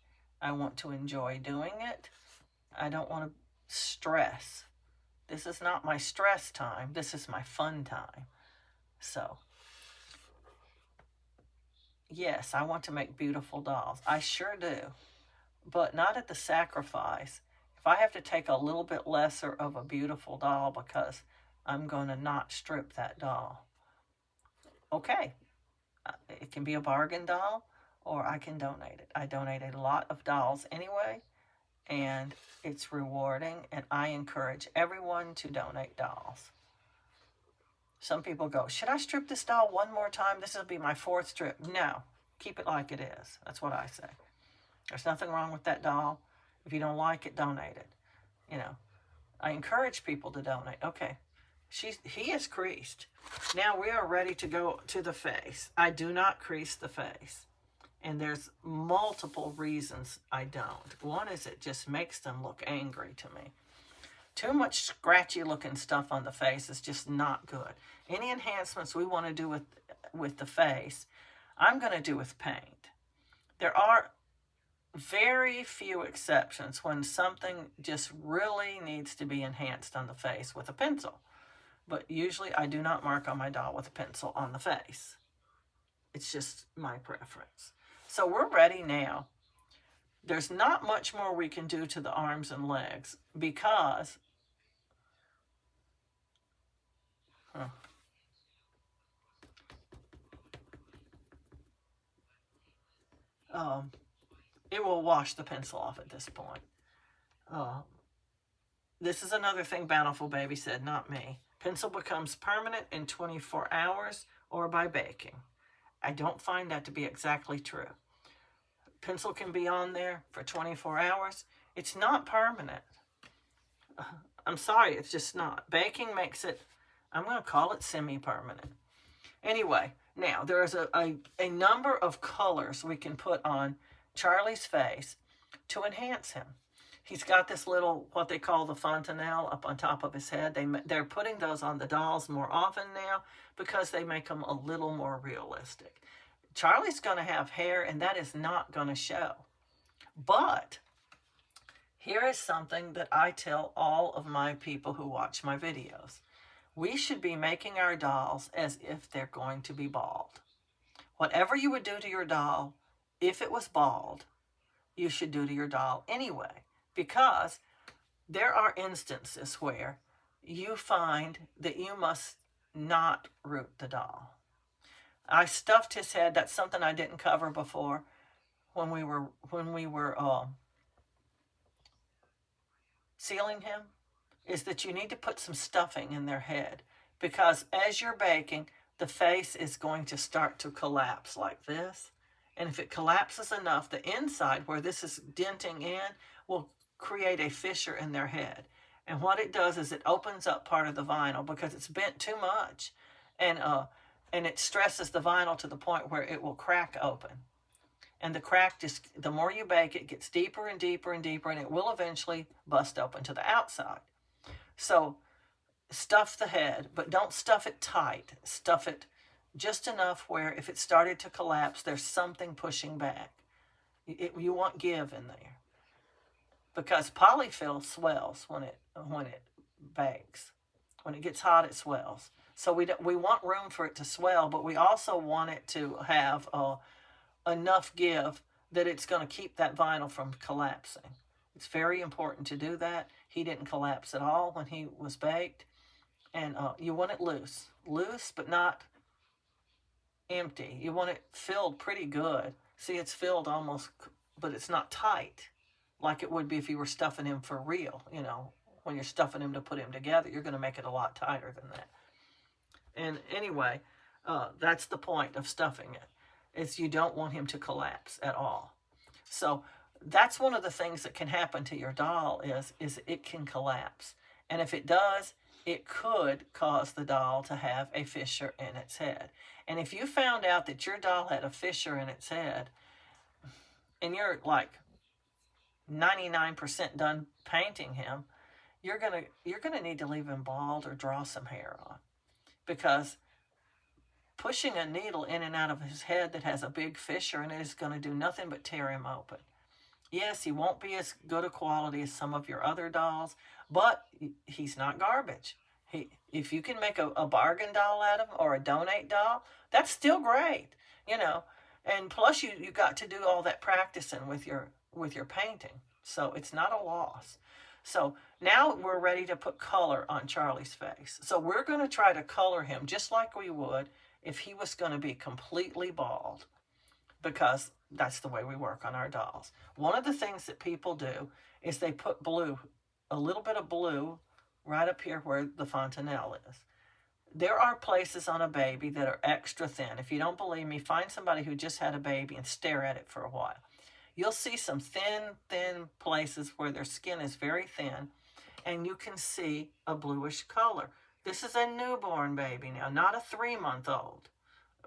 S1: I want to enjoy doing it. I don't want to stress. This is not my stress time. This is my fun time. So, yes, I want to make beautiful dolls. I sure do. But not at the sacrifice. If I have to take a little bit lesser of a beautiful doll because I'm going to not strip that doll, okay. It can be a bargain doll, or I can donate it. I donate a lot of dolls anyway, and it's rewarding, and I encourage everyone to donate dolls. Some people go, should I strip this doll one more time? This will be my 4th strip. No, keep it like it is. That's what I say. There's nothing wrong with that doll. If you don't like it, donate it. You know, I encourage people to donate. Okay, he is creased. Now we are ready to go to the face. I do not crease the face. And there's multiple reasons I don't. One is it just makes them look angry to me. Too much scratchy looking stuff on the face is just not good. Any enhancements we want to do with the face, I'm going to do with paint. There are very few exceptions when something just really needs to be enhanced on the face with a pencil. But usually I do not mark on my doll with a pencil on the face. It's just my preference. So we're ready now. There's not much more we can do to the arms and legs because it will wash the pencil off at this point. This is another thing Bountiful Baby said, not me. Pencil becomes permanent in 24 hours or by baking. I don't find that to be exactly true. Pencil can be on there for 24 hours. It's not permanent. I'm sorry, it's just not. Baking makes it, I'm going to call it semi-permanent. Anyway, now there is a number of colors we can put on Charlie's face to enhance him. He's got this little, what they call the fontanelle up on top of his head. They're putting those on the dolls more often now because they make them a little more realistic. Charlie's going to have hair, and that is not going to show. But here is something that I tell all of my people who watch my videos. We should be making our dolls as if they're going to be bald. Whatever you would do to your doll, if it was bald, you should do to your doll anyway. Because there are instances where you find that you must not root the doll. I stuffed his head. That's something I didn't cover before when we were sealing him, is that you need to put some stuffing in their head, because as you're baking, the face is going to start to collapse like this. And if it collapses enough, the inside where this is denting in will create a fissure in their head. And what it does is it opens up part of the vinyl because it's bent too much. And it stresses the vinyl to the point where it will crack open. And the crack just, the more you bake, it gets deeper and deeper and deeper, and it will eventually bust open to the outside. So stuff the head, but don't stuff it tight. Stuff it just enough where if it started to collapse, there's something pushing back. You want give in there. Because polyfill swells when it bakes. When it gets hot, it swells. So we want room for it to swell, but we also want it to have enough give that it's going to keep that vinyl from collapsing. It's very important to do that. He didn't collapse at all when he was baked. And you want it loose. Loose, but not empty. You want it filled pretty good. See, it's filled almost, but it's not tight like it would be if you were stuffing him for real. You know, when you're stuffing him to put him together, you're going to make it a lot tighter than that. And anyway, that's the point of stuffing it, is you don't want him to collapse at all. So that's one of the things that can happen to your doll is it can collapse. And if it does, it could cause the doll to have a fissure in its head. And if you found out that your doll had a fissure in its head, and you're like 99% done painting him, you're gonna need to leave him bald or draw some hair on, because pushing a needle in and out of his head that has a big fissure in it is going to do nothing but tear him open. Yes, he won't be as good a quality as some of your other dolls, but he's not garbage. If you can make a bargain doll out of him or a donate doll, that's still great, you know. And plus, you got to do all that practicing with your painting, so it's not a loss. So now we're ready to put color on Charlie's face. So we're going to try to color him just like we would if he was going to be completely bald, because that's the way we work on our dolls. One of the things that people do is they put blue, a little bit of blue, right up here where the fontanelle is. There are places on a baby that are extra thin. If you don't believe me, find somebody who just had a baby and stare at it for a while. You'll see some thin places where their skin is very thin, and you can see a bluish color. This is a newborn baby now, not a 3-month-old.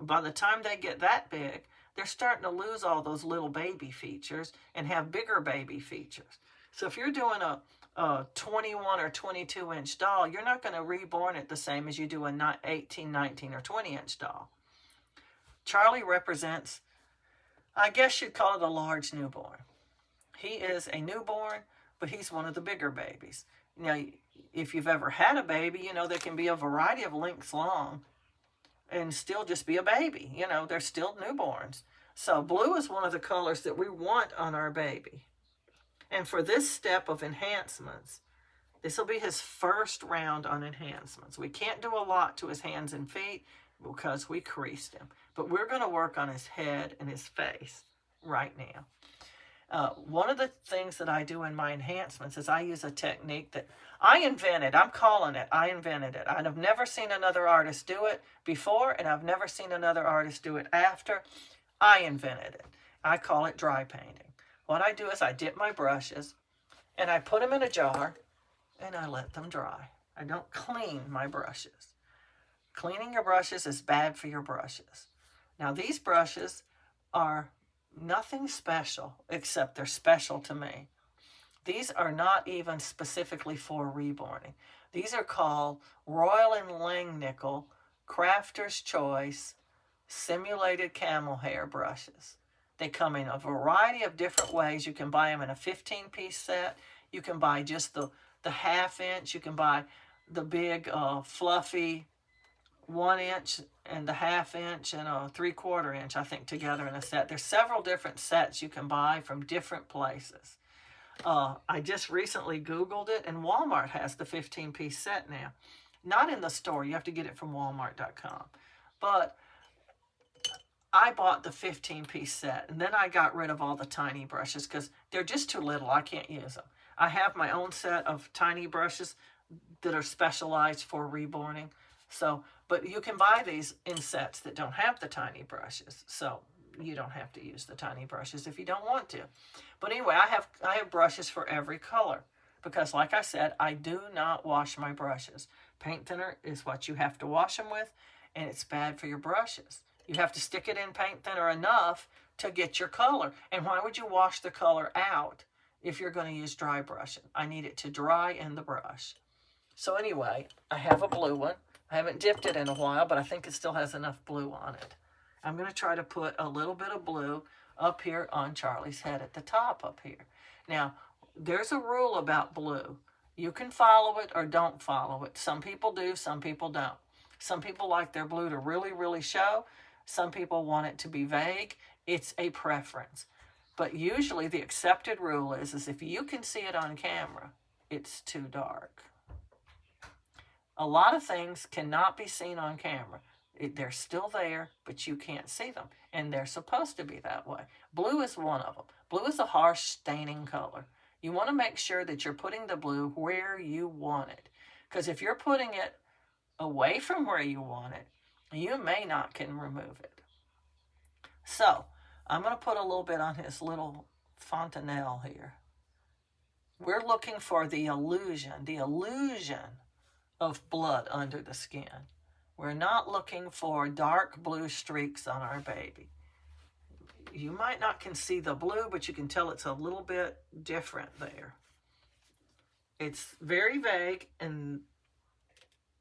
S1: By the time they get that big, they're starting to lose all those little baby features and have bigger baby features. So if you're doing a 21 or 22 inch doll, you're not going to reborn it the same as you do a 18, 19, or 20 inch doll. Charlie represents, I guess you'd call it a large newborn. He is a newborn, but he's one of the bigger babies. Now, if you've ever had a baby, you know, they can be a variety of lengths long and still just be a baby. You know, they're still newborns. So blue is one of the colors that we want on our baby. And for this step of enhancements, this will be his first round on enhancements. We can't do a lot to his hands and feet because we creased him. But we're going to work on his head and his face right now. One of the things that I do in my enhancements is I use a technique that I invented. I'm calling it. I invented it. I've never seen another artist do it before, and I've never seen another artist do it after. I invented it. I call it dry painting. What I do is I dip my brushes, and I put them in a jar, and I let them dry. I don't clean my brushes. Cleaning your brushes is bad for your brushes. Now, these brushes are nothing special, except they're special to me. These are not even specifically for reborning. These are called Royal and Langnickel Crafter's Choice Simulated Camel Hair Brushes. They come in a variety of different ways. You can buy them in a 15-piece set. You can buy just the half-inch. You can buy the big, fluffy 1-inch and the half-inch and a 3/4 inch, I think, together in a set. There's several different sets you can buy from different places. I just recently Googled it, and Walmart has the 15-piece set now. Not in the store. You have to get it from Walmart.com. But I bought the 15-piece set, and then I got rid of all the tiny brushes because they're just too little. I can't use them. I have my own set of tiny brushes that are specialized for reborning. So, but you can buy these in sets that don't have the tiny brushes. So you don't have to use the tiny brushes if you don't want to. But anyway, I have brushes for every color because, like I said, I do not wash my brushes. Paint thinner is what you have to wash them with, and it's bad for your brushes. You have to stick it in paint thinner enough to get your color. And why would you wash the color out if you're going to use dry brushing? I need it to dry in the brush. So anyway, I have a blue one. I haven't dipped it in a while, but I think it still has enough blue on it. I'm going to try to put a little bit of blue up here on Charlie's head at the top up here. Now, there's a rule about blue. You can follow it or don't follow it. Some people do, some people don't. Some people like their blue to really, really show. Some people want it to be vague. It's a preference. But usually the accepted rule is if you can see it on camera, it's too dark. A lot of things cannot be seen on camera. They're still there, but you can't see them. And they're supposed to be that way. Blue is one of them. Blue is a harsh staining color. You want to make sure that you're putting the blue where you want it. Because if you're putting it away from where you want it, you may not can remove it. So, I'm going to put a little bit on his little fontanelle here. We're looking for the illusion of blood under the skin. We're not looking for dark blue streaks on our baby. You might not can see the blue, but you can tell it's a little bit different there. It's very vague, and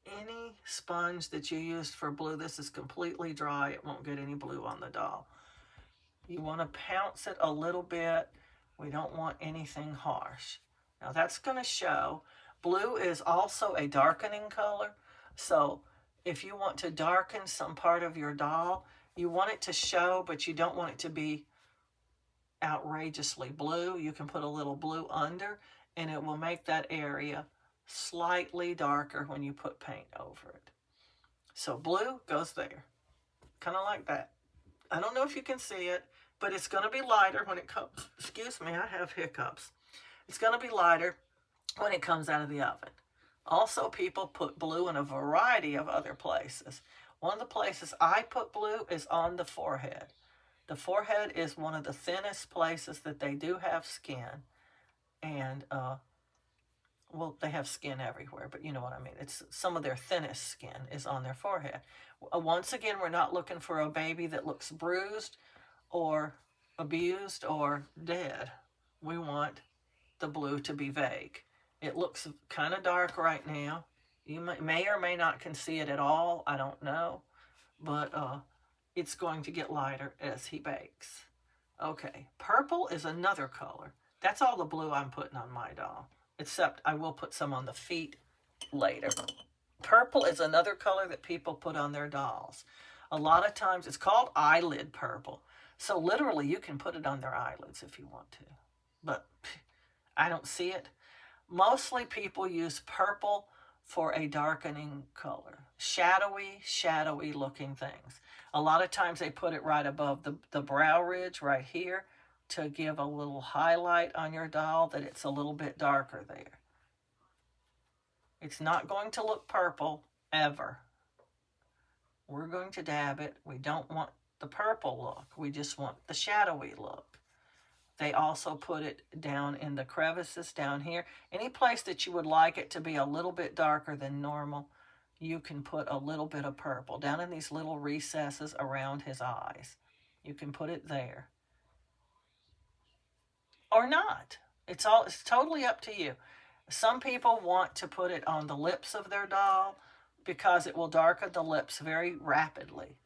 S1: any sponge that you used for blue, this is completely dry. It won't get any blue on the doll. You want to pounce it a little bit. We don't want anything harsh. Now that's going to show. Blue is also a darkening color. So if you want to darken some part of your doll, you want it to show, but you don't want it to be outrageously blue. You can put a little blue under, and it will make that area slightly darker when you put paint over it. So blue goes there, kind of like that. I don't know if you can see it, but it's going to be lighter when it comes. Excuse me, I have hiccups. It's going to be lighter when it comes out of the oven. Also, people put blue in a variety of other places. One of the places I put blue is on the forehead. The forehead is one of the thinnest places that they do have skin. And, well, they have skin everywhere, but you know what I mean. It's some of their thinnest skin is on their forehead. Once again, we're not looking for a baby that looks bruised or abused or dead. We want the blue to be vague. It looks kind of dark right now. You may or may not can see it at all. I don't know. But it's going to get lighter as he bakes. Okay, purple is another color. That's all the blue I'm putting on my doll, except I will put some on the feet later. Purple is another color that people put on their dolls. A lot of times it's called eyelid purple. So literally you can put it on their eyelids if you want to. But I don't see it. Mostly people use purple for a darkening color. Shadowy looking things. A lot of times they put it right above the brow ridge right here to give a little highlight on your doll that it's a little bit darker there. It's not going to look purple ever. We're going to dab it. We don't want the purple look. We just want the shadowy look. They also put it down in the crevices down here. Any place that you would like it to be a little bit darker than normal, you can put a little bit of purple down in these little recesses around his eyes. You can put it there. Or not. It's totally up to you. Some people want to put it on the lips of their doll because it will darken the lips very rapidly.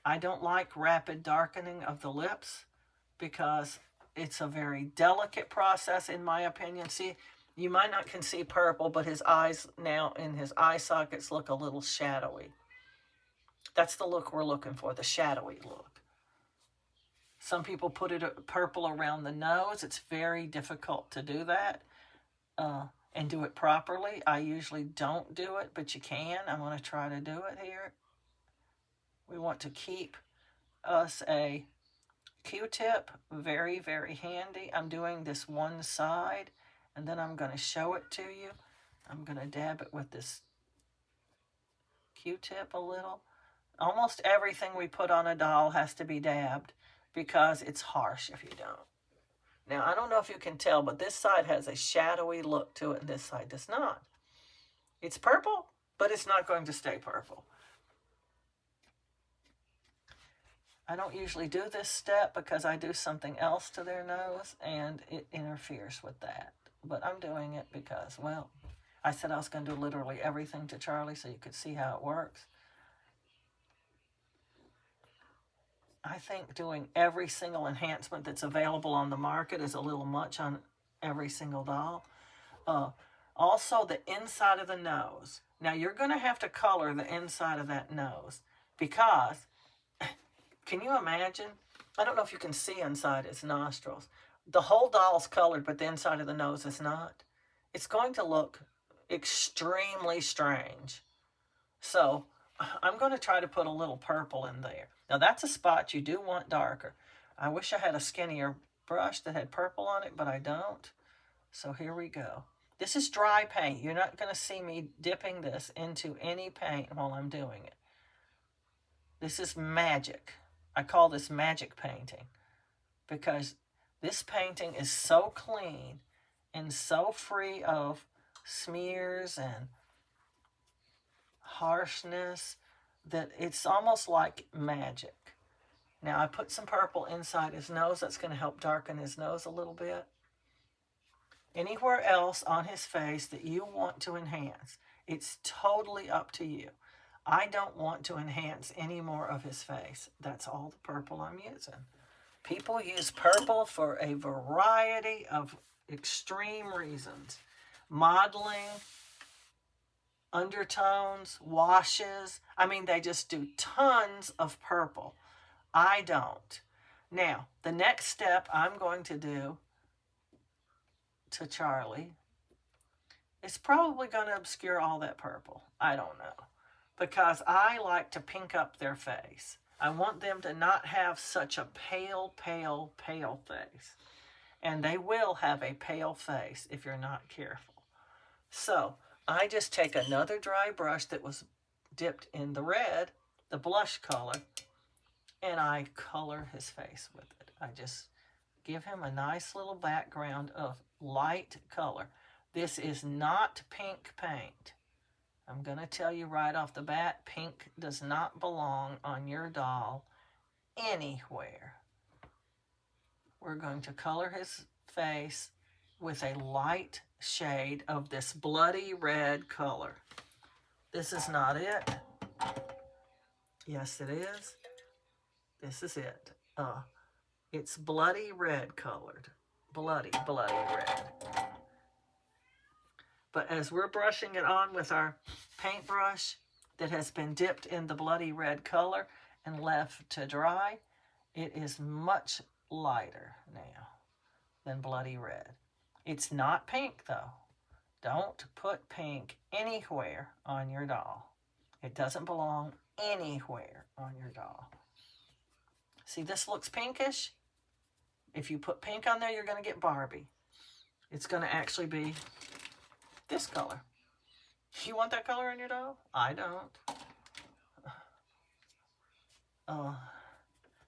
S1: I don't like rapid darkening of the lips because it's a very delicate process, in my opinion. See, you might not can see purple, but his eyes now in his eye sockets look a little shadowy. That's the look we're looking for, the shadowy look. Some people put it purple around the nose. It's very difficult to do that and do it properly. I usually don't do it, but you can. I'm going to try to do it here. We want to keep us a Q-tip, very handy. I'm doing this one side, and then I'm going to show it to you. I'm going to dab it with this Q-tip a little. Almost everything we put on a doll has to be dabbed because it's harsh if you don't. Now, I don't know if you can tell, but this side has a shadowy look to it, and this side does not. It's purple, but it's not going to stay purple. I don't usually do this step because I do something else to their nose and it interferes with that. But I'm doing it because, well, I said I was going to do literally everything to Charlie so you could see how it works. I think doing every single enhancement that's available on the market is a little much on every single doll. Also, the inside of the nose. Now, you're going to have to color the inside of that nose because... Can you imagine? I don't know if you can see inside its nostrils. The whole doll's colored, but the inside of the nose is not. It's going to look extremely strange. So I'm going to try to put a little purple in there. Now that's a spot you do want darker. I wish I had a skinnier brush that had purple on it, but I don't. So here we go. This is dry paint. You're not going to see me dipping this into any paint while I'm doing it. This is magic. I call this magic painting because this painting is so clean and so free of smears and harshness that it's almost like magic. Now I put some purple inside his nose. That's going to help darken his nose a little bit. Anywhere else on his face that you want to enhance, it's totally up to you. I don't want to enhance any more of his face. That's all the purple I'm using. People use purple for a variety of extreme reasons. Modeling, undertones, washes. I mean, they just do tons of purple. I don't. Now, the next step I'm going to do to Charlie is probably going to obscure all that purple. I don't know. Because I like to pink up their face. I want them to not have such a pale, pale, pale face. And they will have a pale face if you're not careful. So I just take another dry brush that was dipped in the red, the blush color, and I color his face with it. I just give him a nice little background of light color. This is not pink paint. I'm going to tell you right off the bat, pink does not belong on your doll anywhere. We're going to color his face with a light shade of this bloody red color. This is not it. Yes, it is. This is it. It's bloody red colored. Bloody, bloody red. But as we're brushing it on with our paintbrush that has been dipped in the bloody red color and left to dry, it is much lighter now than bloody red. It's not pink though. Don't put pink anywhere on your doll. It doesn't belong anywhere on your doll. See, this looks pinkish. If you put pink on there, you're going to get Barbie. It's going to actually be this color. You want that color in your doll? I don't.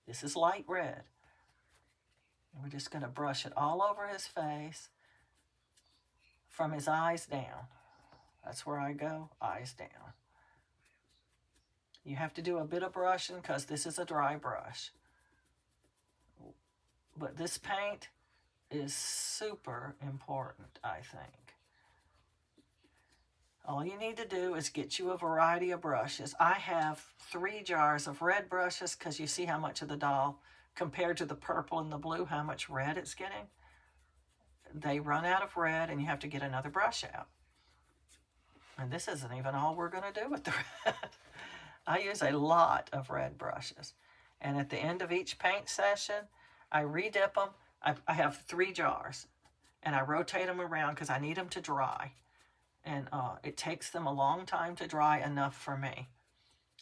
S1: This is light red. And we're just going to brush it all over his face from his eyes down. That's where I go, eyes down. You have to do a bit of brushing because this is a dry brush. But this paint is super important, I think. All you need to do is get you a variety of brushes. I have 3 jars of red brushes because you see how much of the doll, compared to the purple and the blue, how much red it's getting. They run out of red and you have to get another brush out. And this isn't even all we're going to do with the red. I use a lot of red brushes. And at the end of each paint session, I redip them. I have 3 jars. And I rotate them around because I need them to dry. And it takes them a long time to dry enough for me.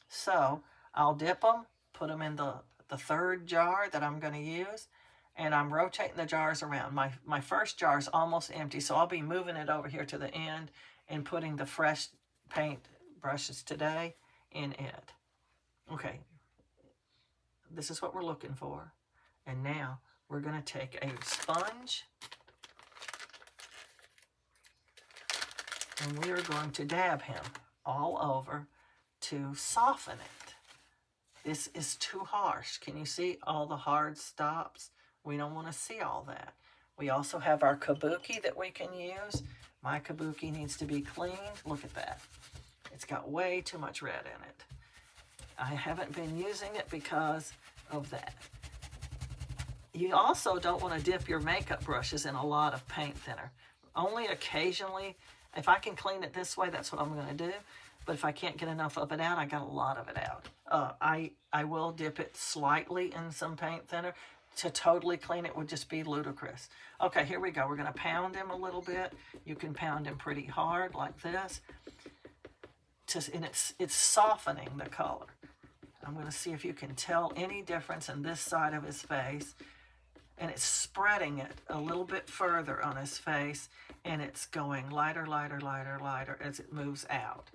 S1: So I'll dip them, put them in the 3rd jar that I'm going to use, and I'm rotating the jars around. My first jar is almost empty, so I'll be moving it over here to the end and putting the fresh paint brushes today in it. Okay, this is what we're looking for. And now we're going to take a sponge and we are going to dab him all over to soften it. This is too harsh. Can you see all the hard stops? We don't want to see all that. We also have our kabuki that we can use. My kabuki needs to be cleaned. Look at that. It's got way too much red in it. I haven't been using it because of that. You also don't want to dip your makeup brushes in a lot of paint thinner. Only occasionally. If I can clean it this way, that's what I'm going to do. But if I can't get enough of it out, I got a lot of it out. I will dip it slightly in some paint thinner. To totally clean it would just be ludicrous. Okay, here we go. We're going to pound him a little bit. You can pound him pretty hard like this. And it's softening the color. I'm going to see if you can tell any difference in this side of his face. And it's spreading it a little bit further on his face. And it's going lighter, lighter, lighter, lighter as it moves out.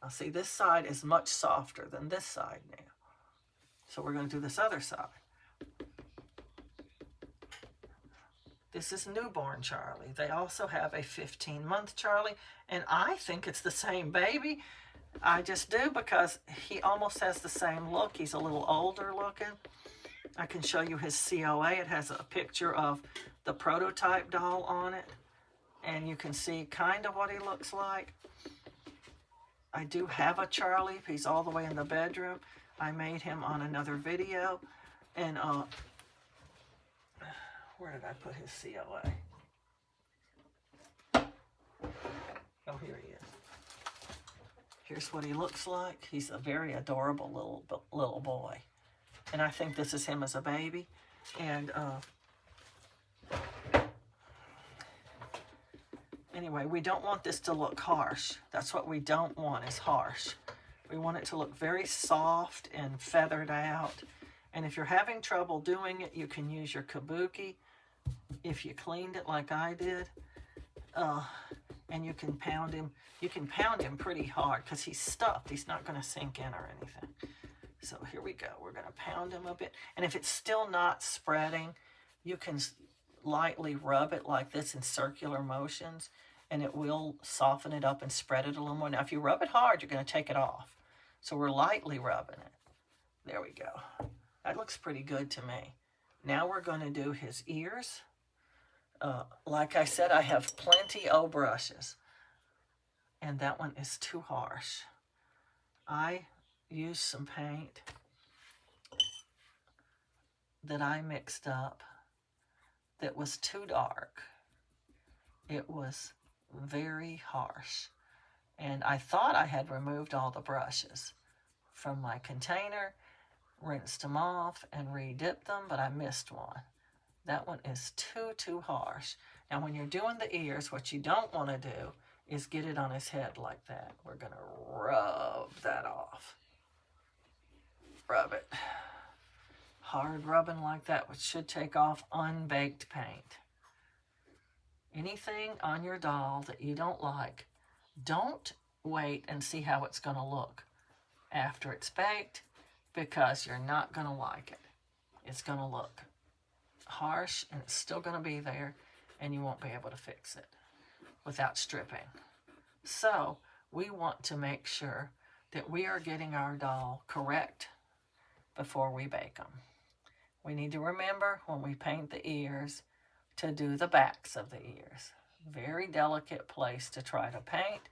S1: Now see, this side is much softer than this side now. So we're going to do this other side. This is newborn Charlie. They also have a 15-month Charlie. And I think it's the same baby. I just do because he almost has the same look. He's a little older looking. I can show you his COA. It has a picture of the prototype doll on it, and you can see kind of what he looks like. I do have a Charlie. He's all the way in the bedroom. I made him on another video, and where did I put his COA? Oh, here he is. Here's what he looks like. He's a very adorable little boy. And I think this is him as a baby. And anyway, we don't want this to look harsh. That's what we don't want, is harsh. We want it to look very soft and feathered out. And if you're having trouble doing it, you can use your kabuki. If you cleaned it like I did, and you can pound him. You can pound him pretty hard because he's stuffed. He's not going to sink in or anything. So here we go. We're going to pound him a bit. And if it's still not spreading, you can lightly rub it like this in circular motions, and it will soften it up and spread it a little more. Now, if you rub it hard, you're going to take it off. So we're lightly rubbing it. There we go. That looks pretty good to me. Now we're going to do his ears. Like I said, I have plenty of brushes, and that one is too harsh. I used some paint that I mixed up that was too dark. It was very harsh, and I thought I had removed all the brushes from my container, rinsed them off, and redipped them, but I missed one. That one is too harsh. Now, when you're doing the ears, what you don't want to do is get it on his head like that. We're going to rub that off. Rub it. Hard rubbing like that, which should take off unbaked paint. Anything on your doll that you don't like, don't wait and see how it's going to look after it's baked, because you're not going to like it. It's going to look harsh, and it's still going to be there, and you won't be able to fix it without stripping. So we want to make sure that we are getting our doll correct before we bake them. We need to remember when we paint the ears to do the backs of the ears. Very delicate place to try to paint,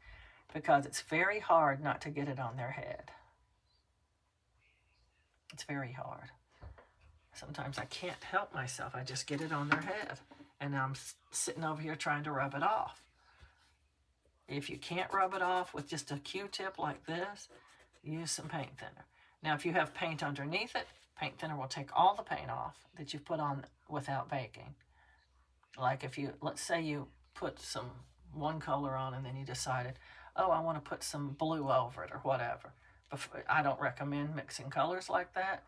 S1: because it's very hard not to get it on their head. It's very hard. Sometimes I can't help myself. I just get it on their head, and I'm sitting over here trying to rub it off. If you can't rub it off with just a Q-tip like this, use some paint thinner. Now, if you have paint underneath it, paint thinner will take all the paint off that you put on without baking. Like if you, let's say you put some one color on, and then you decided, oh, I want to put some blue over it or whatever. I don't recommend mixing colors like that,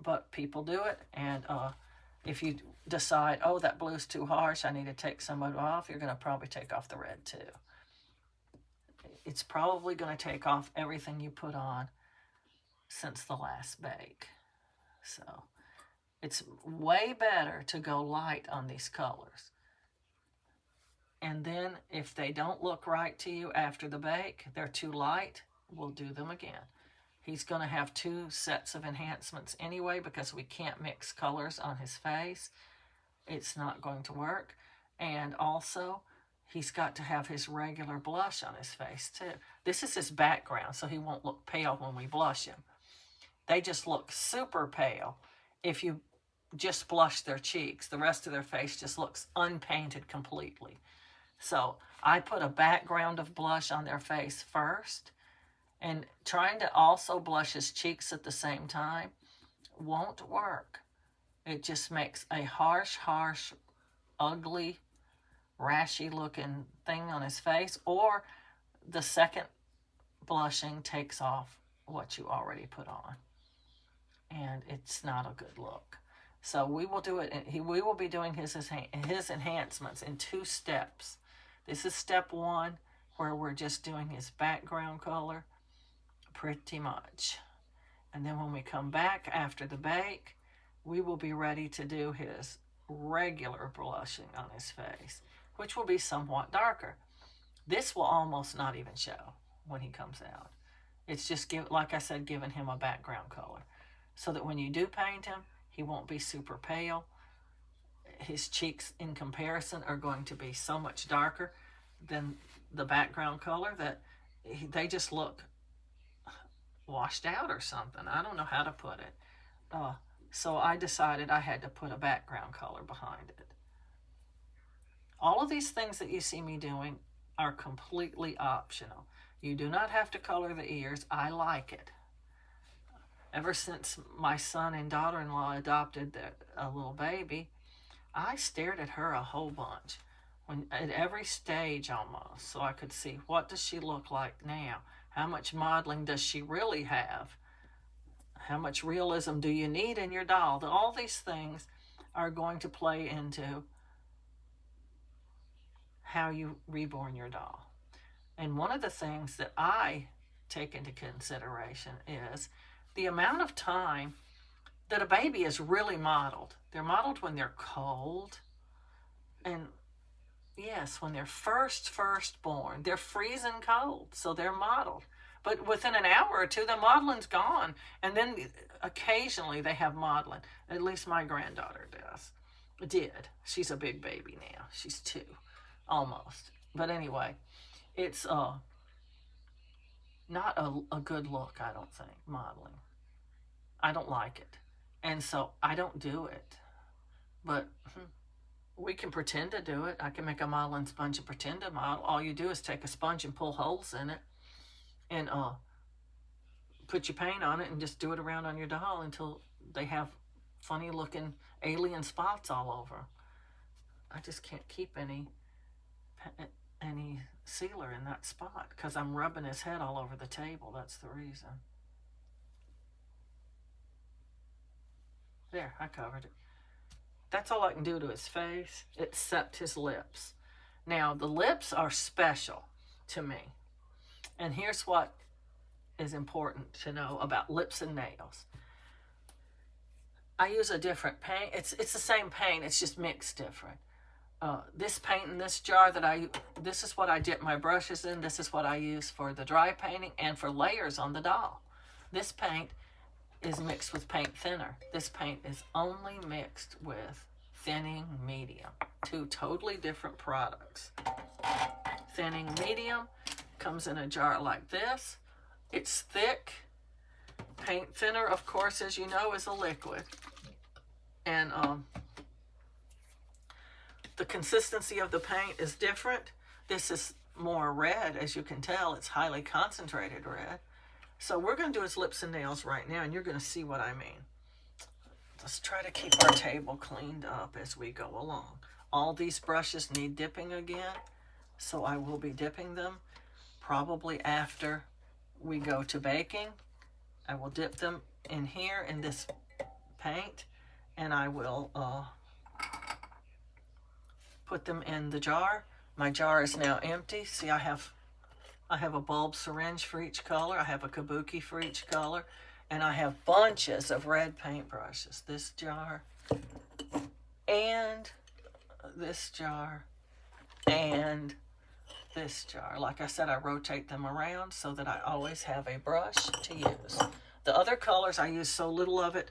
S1: but people do it. And if you decide, oh, that blue's too harsh, I need to take some of it off, you're going to probably take off the red too. It's probably going to take off everything you put on since the last bake. So it's way better to go light on these colors. And then if they don't look right to you after the bake, they're too light, we'll do them again. He's going to have 2 sets of enhancements anyway, because we can't mix colors on his face. It's not going to work. And also, he's got to have his regular blush on his face too. This is his background, so he won't look pale when we blush him. They just look super pale if you just blush their cheeks. The rest of their face just looks unpainted completely. So I put a background of blush on their face first, and trying to also blush his cheeks at the same time won't work. It just makes a harsh, ugly, rashy looking thing on his face, or the second blushing takes off what you already put on, and it's not a good look. So we will do it. We will be doing his enhancements in 2 steps. This is step 1, where we're just doing his background color, pretty much. And then when we come back after the bake, we will be ready to do his regular blushing on his face, which will be somewhat darker. This will almost not even show when he comes out. It's just, like I said, giving him a background color so that when you do paint him, he won't be super pale. His cheeks in comparison are going to be so much darker than the background color that they just look washed out or something. I don't know how to put it. So I decided I had to put a background color behind it. All of these things that you see me doing are completely optional. You do not have to color the ears. I like it. Ever since my son and daughter-in-law adopted a little baby, I stared at her a whole bunch, at every stage almost, so I could see, what does she look like now? How much modeling does she really have? How much realism do you need in your doll? All these things are going to play into how you reborn your doll. And one of the things that I take into consideration is the amount of time that a baby is really modeled. They're modeled when they're cold. And yes, when they're first born, they're freezing cold, so they're modeled. But within an hour or two, the modeling's gone. And then occasionally they have modeling. At least my granddaughter did. She's a big baby now. She's 2, almost. But anyway, it's not a good look, I don't think, modeling. I don't like it. And so I don't do it. But we can pretend to do it. I can make a modeling sponge and pretend to model. All you do is take a sponge and pull holes in it and put your paint on it and just do it around on your doll until they have funny looking alien spots all over. I just can't keep any sealer in that spot because I'm rubbing his head all over the table. That's the reason. There, I covered it. That's all I can do to his face, except his lips. Now, the lips are special to me. And here's what is important to know about lips and nails. I use a different paint. It's the same paint, it's just mixed different. This paint in this jar this is what I dip my brushes in. This is what I use for the dry painting and for layers on the doll. This paint is mixed with paint thinner. This paint is only mixed with thinning medium. 2 totally different products. Thinning medium comes in a jar like this. It's thick. Paint thinner, of course, as you know, is a liquid. And the consistency of the paint is different. This is more red, as you can tell. It's highly concentrated red. So we're going to do his lips and nails right now, and you're going to see what I mean. Let's try to keep our table cleaned up as we go along. All these brushes need dipping again, so I will be dipping them probably after we go to baking. I will dip them in here in this paint, and I will put them in the jar. My jar is now empty. See, I have a bulb syringe for each color. I have a kabuki for each color. And I have bunches of red paint brushes. This jar, and this jar, and this jar. Like I said, I rotate them around so that I always have a brush to use. The other colors, I use so little of it,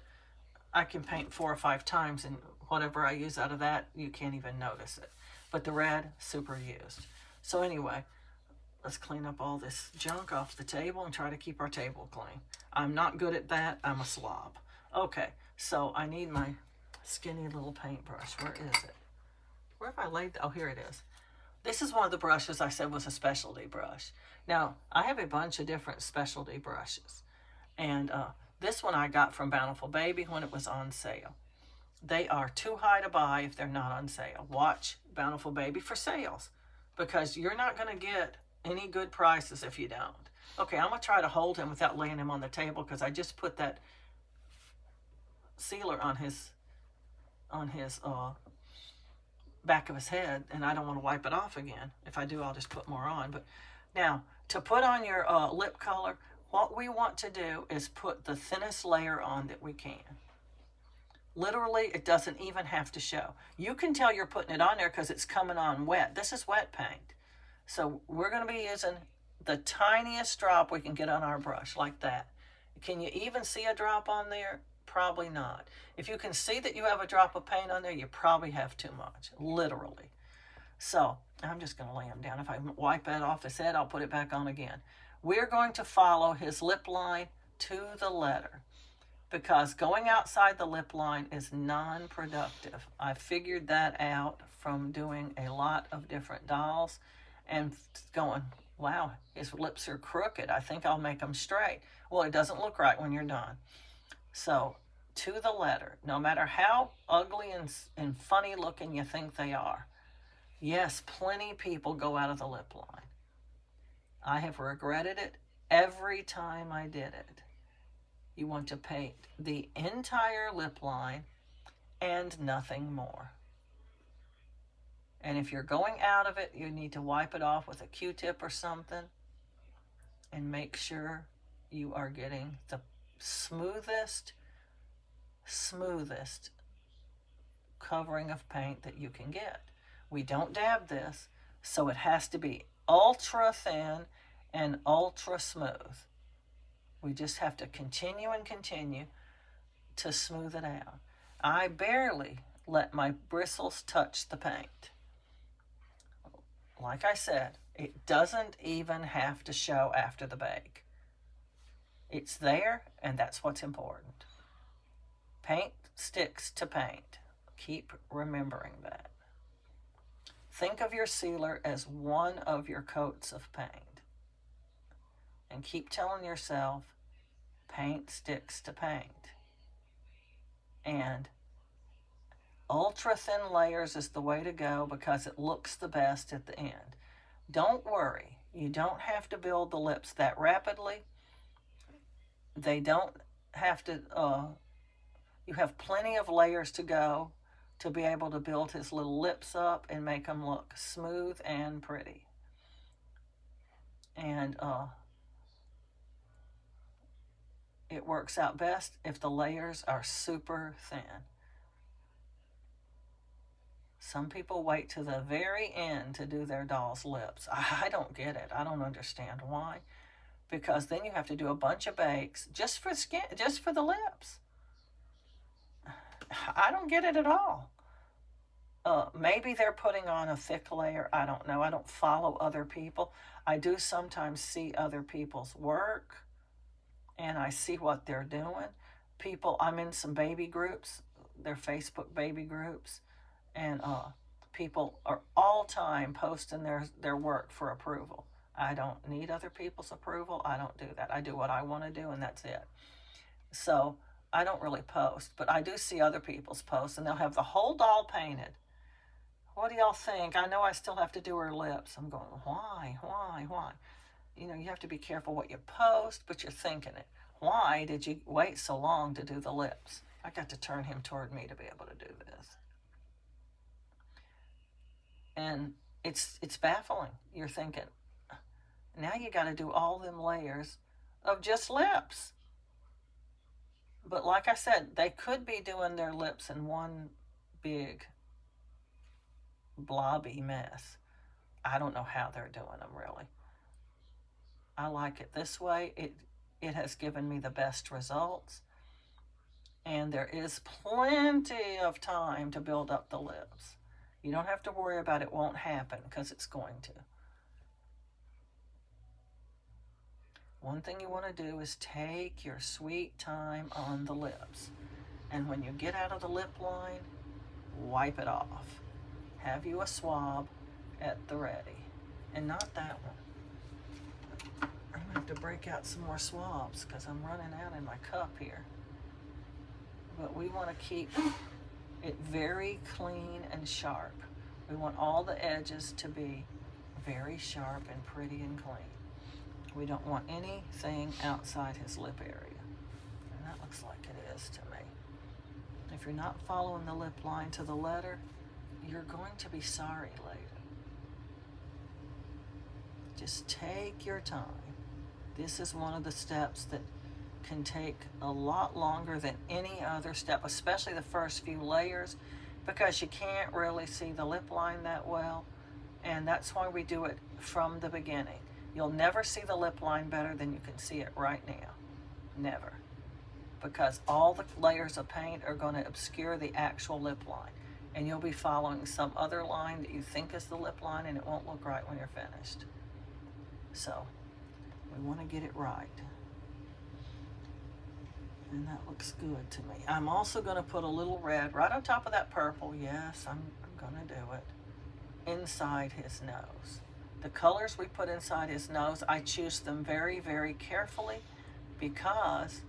S1: I can paint 4 or 5 times, and whatever I use out of that, you can't even notice it. But the red, super used. So anyway, let's clean up all this junk off the table and try to keep our table clean. I'm not good at that. I'm a slob. Okay, so I need my skinny little paintbrush. Where is it? Where have I laid that? Oh, here it is. This is one of the brushes I said was a specialty brush. Now, I have a bunch of different specialty brushes. And this one I got from Bountiful Baby when it was on sale. They are too high to buy if they're not on sale. Watch Bountiful Baby for sales, because you're not going to get any good prices if you don't. Okay, I'm going to try to hold him without laying him on the table, because I just put that sealer on his back of his head, and I don't want to wipe it off again. If I do, I'll just put more on. But now, to put on your lip color, what we want to do is put the thinnest layer on that we can. Literally, it doesn't even have to show. You can tell you're putting it on there because it's coming on wet. This is wet paint. So we're going to be using the tiniest drop we can get on our brush, like that. Can you even see a drop on there? Probably not. If you can see that you have a drop of paint on there, you probably have too much, literally. So I'm just going to lay him down. If I wipe that off his head, I'll put it back on again. We're going to follow his lip line to the letter, because going outside the lip line is non-productive. I figured that out from doing a lot of different dolls and going, wow, his lips are crooked. I think I'll make them straight. Well, it doesn't look right when you're done. So to the letter, no matter how ugly and funny looking you think they are. Yes, plenty of people go out of the lip line. I have regretted it every time I did it. You want to paint the entire lip line and nothing more. And if you're going out of it, you need to wipe it off with a Q-tip or something and make sure you are getting the smoothest covering of paint that you can get. We don't dab this, so it has to be ultra thin and ultra smooth. We just have to continue and continue to smooth it out. I barely let my bristles touch the paint. Like I said, it doesn't even have to show after the bake. It's there, and that's what's important. Paint sticks to paint. Keep remembering that. Think of your sealer as one of your coats of paint. And keep telling yourself, paint sticks to paint. And ultra thin layers is the way to go because it looks the best at the end. Don't worry, you don't have to build the lips that rapidly. They don't have to, you have plenty of layers to go to be able to build his little lips up and make them look smooth and pretty. And it works out best if the layers are super thin. Some people wait to the very end to do their doll's lips. I don't get it. I don't understand why. Because then you have to do a bunch of bakes just for skin, just for the lips. I don't get it at all. Maybe they're putting on a thick layer. I don't know. I don't follow other people. I do sometimes see other people's work, and I see what they're doing. I'm in some baby groups. They're Facebook baby groups, and people are all time posting their work for approval. I don't need other people's approval. I don't do that. I do what I want to do, and that's it. So I don't really post, but I do see other people's posts, and they'll have the whole doll painted. What do y'all think? I know I still have to do her lips. I'm going, why? You know, you have to be careful what you post, but you're thinking it. Why did you wait so long to do the lips? I got to turn him toward me to be able to do this. And it's baffling. You're thinking, now you got to do all them layers of just lips. But like I said, they could be doing their lips in one big blobby mess. I don't know how they're doing them, really. I like it this way. It has given me the best results. And there is plenty of time to build up the lips. You don't have to worry about it won't happen, because it's going to. One thing you want to do is take your sweet time on the lips. And when you get out of the lip line, wipe it off. Have you a swab at the ready. And not that one. I'm going to have to break out some more swabs because I'm running out in my cup here. But we want to keep it very clean and sharp. We want all the edges to be very sharp and pretty and clean. We don't want anything outside his lip area. And that looks like it is to me. If you're not following the lip line to the letter, you're going to be sorry later. Just take your time. This is one of the steps that can take a lot longer than any other step, especially the first few layers, because you can't really see the lip line that well. And that's why we do it from the beginning. You'll never see the lip line better than you can see it right now. Never. Because all the layers of paint are going to obscure the actual lip line. And you'll be following some other line that you think is the lip line, and it won't look right when you're finished. So, we want to get it right. And that looks good to me. I'm also going to put a little red right on top of that purple. Yes, I'm going to do it. Inside his nose. The colors we put inside his nose, I choose them very, very carefully because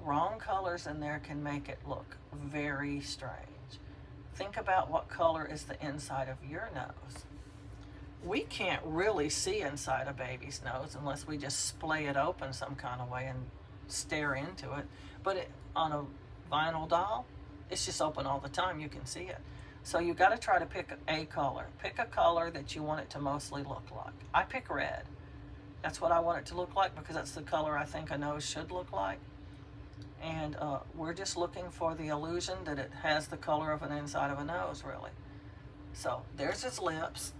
S1: wrong colors in there can make it look very strange. Think about what color is the inside of your nose. We can't really see inside a baby's nose unless we just splay it open some kind of way and stare into it. But on a vinyl doll, it's just open all the time. You can see it. So you got to try to pick a color. Pick a color that you want it to mostly look like. I pick red. That's what I want it to look like because that's the color I think a nose should look like. And we're just looking for the illusion that it has the color of an inside of a nose, really. So there's his lips.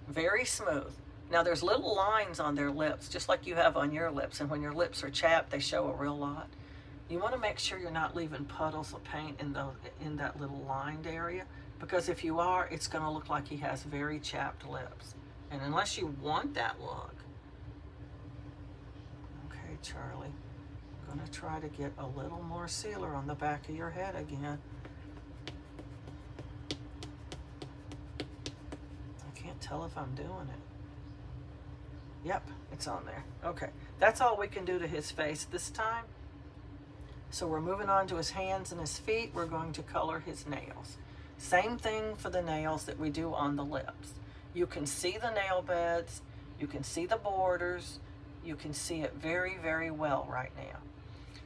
S1: Very smooth. Now there's little lines on their lips, just like you have on your lips. And when your lips are chapped, they show a real lot. You want to make sure you're not leaving puddles of paint in that little lined area, because if you are, it's going to look like he has very chapped lips. And unless you want that look. Okay, Charlie. I'm going to try to get a little more sealer on the back of your head again. I can't tell if I'm doing it. Yep, it's on there. Okay, that's all we can do to his face this time. So we're moving on to his hands and his feet. We're going to color his nails. Same thing for the nails that we do on the lips. You can see the nail beds. You can see the borders. You can see it very, very well right now.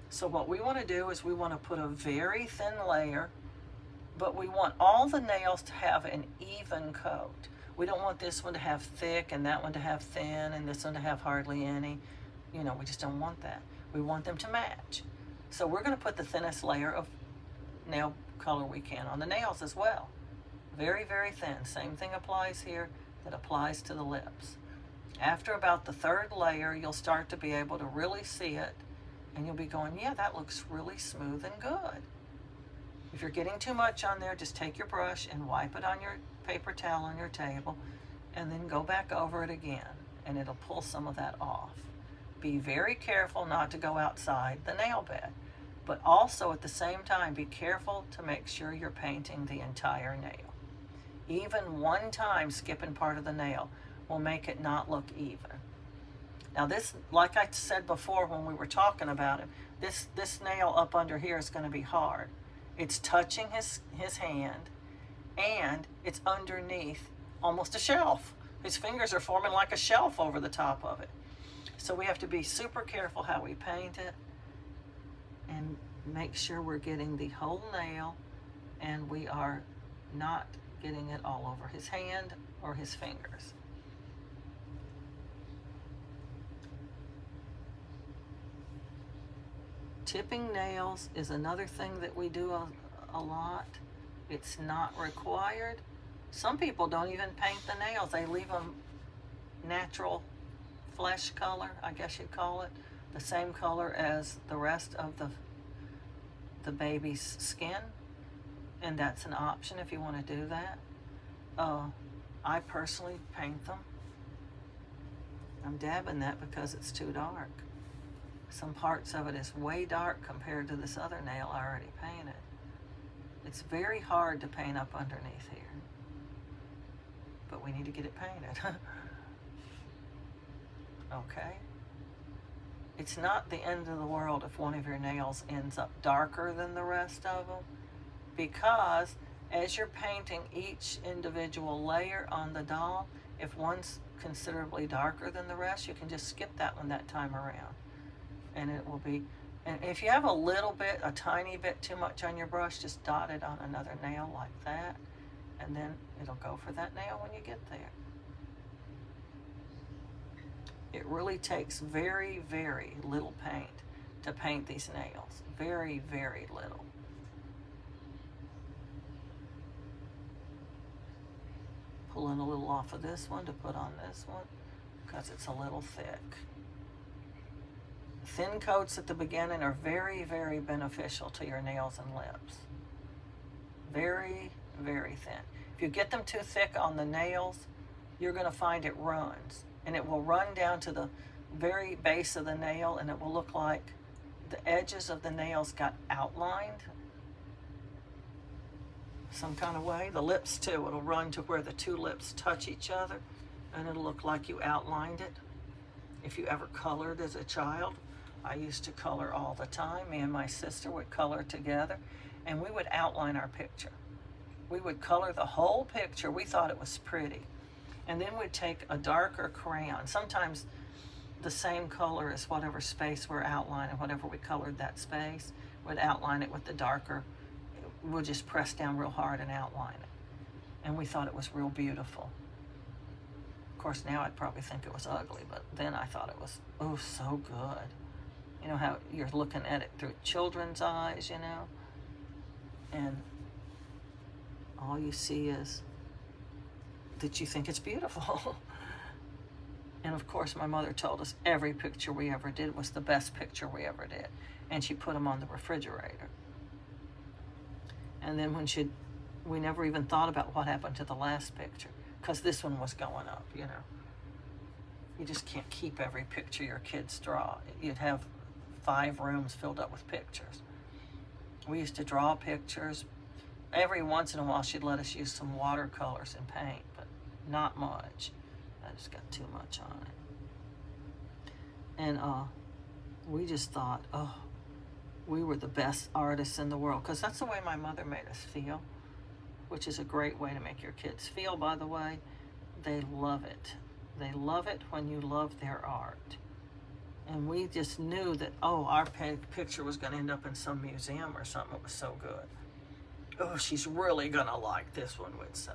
S1: So what we want to do is we want to put a very thin layer, but we want all the nails to have an even coat. We don't want this one to have thick and that one to have thin and this one to have hardly any. You know, we just don't want that. We want them to match. So we're going to put the thinnest layer of nail color we can on the nails as well. Very, very thin. Same thing applies here that applies to the lips. After about the third layer, you'll start to be able to really see it, and you'll be going, yeah, that looks really smooth and good. If you're getting too much on there, just take your brush and wipe it on your paper towel on your table, and then go back over it again, and it'll pull some of that off. Be very careful not to go outside the nail bed, but also at the same time, be careful to make sure you're painting the entire nail. Even one time skipping part of the nail will make it not look even. Now this, like I said before when we were talking about it, this nail up under here is going to be hard. It's touching his hand, and it's underneath almost a shelf. His fingers are forming like a shelf over the top of it. So we have to be super careful how we paint it and make sure we're getting the whole nail and we are not getting it all over his hand or his fingers. Tipping nails is another thing that we do a lot. It's not required. Some people don't even paint the nails. They leave them natural flesh color, I guess you'd call it, the same color as the rest of the baby's skin, and that's an option if you want to do that. I personally paint them. I'm dabbing that because it's too dark. Some parts of it is way dark compared to this other nail I already painted. It's very hard to paint up underneath here, but we need to get it painted. Okay? It's not the end of the world if one of your nails ends up darker than the rest of them, because as you're painting each individual layer on the doll, if one's considerably darker than the rest, you can just skip that one that time around. And it will be, and if you have a little bit, a tiny bit too much on your brush, just dot it on another nail like that, and then it'll go for that nail when you get there. It really takes very, very little paint to paint these nails. Very, very little. Pulling a little off of this one to put on this one. because it's a little thick. Thin coats at the beginning are very, very beneficial to your nails and lips. Very, very thin. If you get them too thick on the nails, you're going to find it runs. And it will run down to the very base of the nail, and it will look like the edges of the nails got outlined some kind of way. The lips too, it'll run to where the two lips touch each other, and it'll look like you outlined it. If you ever colored as a child, I used to color all the time. Me and my sister would color together, and we would outline our picture. We would color the whole picture. We thought it was pretty. And then we'd take a darker crayon, sometimes the same color as whatever space we're outlining, whatever we colored that space, we'd outline it with the darker. We'll just press down real hard and outline it. And we thought it was real beautiful. Of course, now I'd probably think it was ugly, but then I thought it was, oh, so good. You know how you're looking at it through children's eyes, you know? And all you see is that you think it's beautiful. And of course, my mother told us every picture we ever did was the best picture we ever did. And she put them on the refrigerator. And then we never even thought about what happened to the last picture, because this one was going up, you know. You just can't keep every picture your kids draw. You'd have 5 rooms filled up with pictures. We used to draw pictures. Every once in a while, she'd let us use some watercolors and paint, but not much. I just got too much on it. And we just thought, oh, we were the best artists in the world, because that's the way my mother made us feel, which is a great way to make your kids feel, by the way. They love it. They love it when you love their art. And we just knew that, oh, our picture was going to end up in some museum or something. It was so good. Oh, she's really going to like this one, we'd say.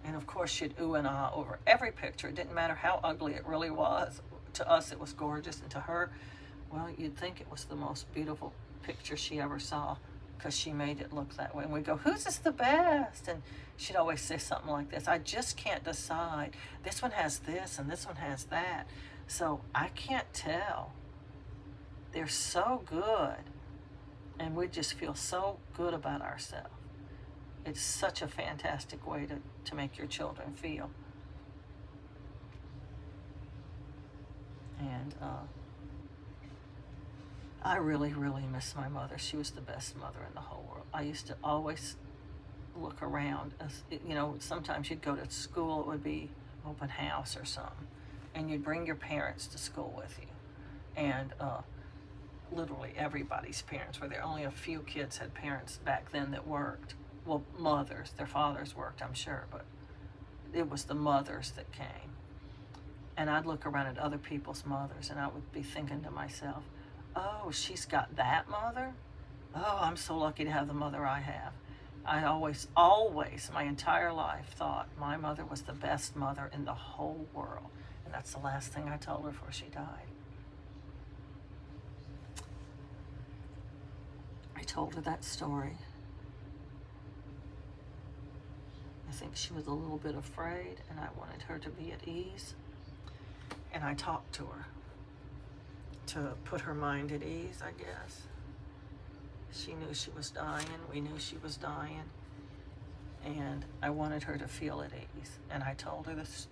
S1: And of course, she'd ooh and ah over every picture. It didn't matter how ugly it really was. To us, it was gorgeous. And to her, well, you'd think it was the most beautiful picture she ever saw, because she made it look that way. And we'd go, whose is the best? And she'd always say something like this: I just can't decide. This one has this and this one has that. So I can't tell. They're so good. And we just feel so good about ourselves. It's such a fantastic way to make your children feel. And I really, really miss my mother. She was the best mother in the whole world. I used to always look around. You know, sometimes you'd go to school, it would be open house or something, and you'd bring your parents to school with you. And literally everybody's parents were there. Only a few kids had parents back then that worked. Well, mothers. Their fathers worked, I'm sure, but it was the mothers that came. And I'd look around at other people's mothers, and I would be thinking to myself, oh, she's got that mother? Oh, I'm so lucky to have the mother I have. I always, my entire life thought my mother was the best mother in the whole world. And that's the last thing I told her before she died. I told her that story. I think she was a little bit afraid, and I wanted her to be at ease. And I talked to her to put her mind at ease, I guess. She knew she was dying. We knew she was dying. And I wanted her to feel at ease. And I told her this.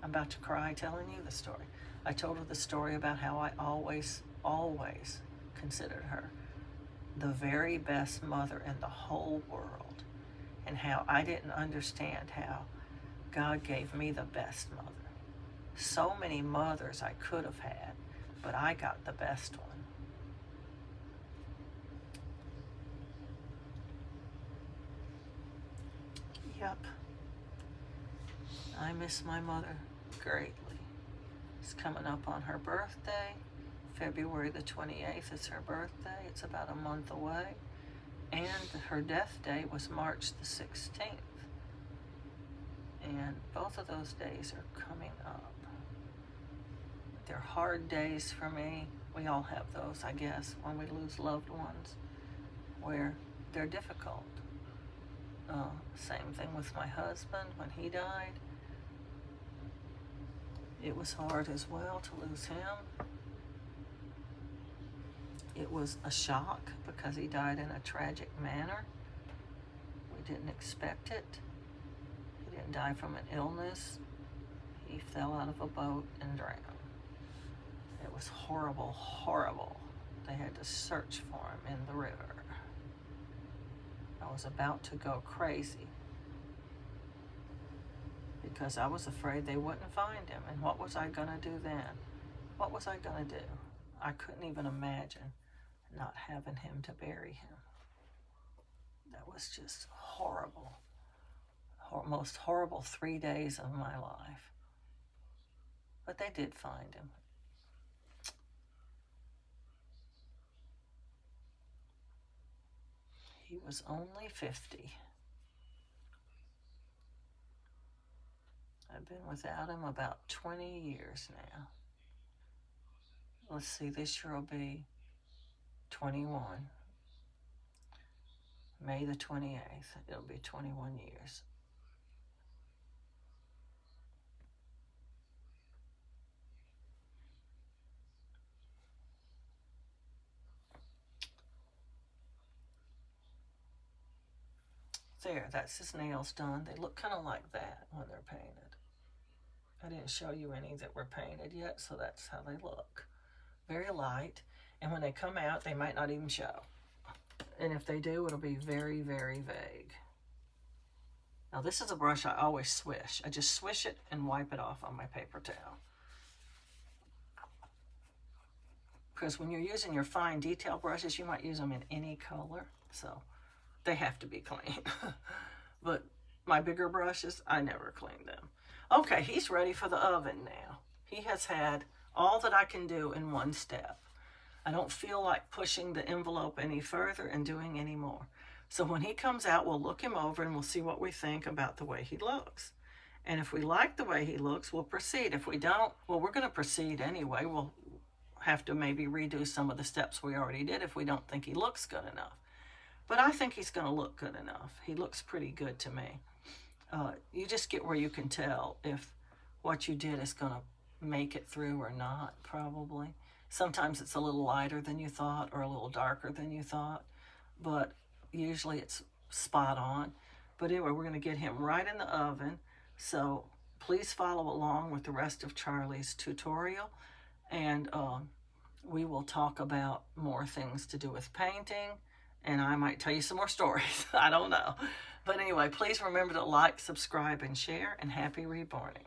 S1: I'm about to cry telling you the story. I told her the story about how I always considered her the very best mother in the whole world. And how I didn't understand how God gave me the best mother. So many mothers I could have had, but I got the best one. Yep. I miss my mother greatly. It's coming up on her birthday. February the 28th is her birthday. It's about a month away. And her death day was March the 16th. And both of those days are coming up. They're hard days for me. We all have those, I guess, when we lose loved ones, where they're difficult. Same thing with my husband when he died. It was hard as well to lose him. It was a shock because he died in a tragic manner. We didn't expect it. He didn't die from an illness. He fell out of a boat and drowned. It was horrible, horrible. They had to search for him in the river. I was about to go crazy because I was afraid they wouldn't find him. And what was I going to do then? What was I going to do? I couldn't even imagine not having him to bury him. That was just horrible. Most horrible 3 days of my life. But they did find him. He was only 50. I've been without him about 20 years now. Let's see, this year will be 21. May the 28th, it'll be 21 years. There, that's his nails done. They look kind of like that when they're painted. I didn't show you any that were painted yet, so that's how they look. Very light, and when they come out, they might not even show. And if they do, it'll be very, very vague. Now, this is a brush I always swish. I just swish it and wipe it off on my paper towel. Because when you're using your fine detail brushes, you might use them in any color, so they have to be clean. But my bigger brushes, I never clean them. Okay, he's ready for the oven now. He has had all that I can do in one step. I don't feel like pushing the envelope any further and doing any more. So when he comes out, we'll look him over and we'll see what we think about the way he looks. And if we like the way he looks, we'll proceed. If we don't, well, we're going to proceed anyway. We'll have to maybe redo some of the steps we already did if we don't think he looks good enough. But I think he's going to look good enough. He looks pretty good to me. You just get where you can tell if what you did is going to make it through or not, probably. Sometimes it's a little lighter than you thought or a little darker than you thought, but usually it's spot on. But anyway, we're going to get him right in the oven. So please follow along with the rest of Charlie's tutorial, and we will talk about more things to do with painting, and I might tell you some more stories. I don't know. But anyway, please remember to like, subscribe, and share, and happy reborning.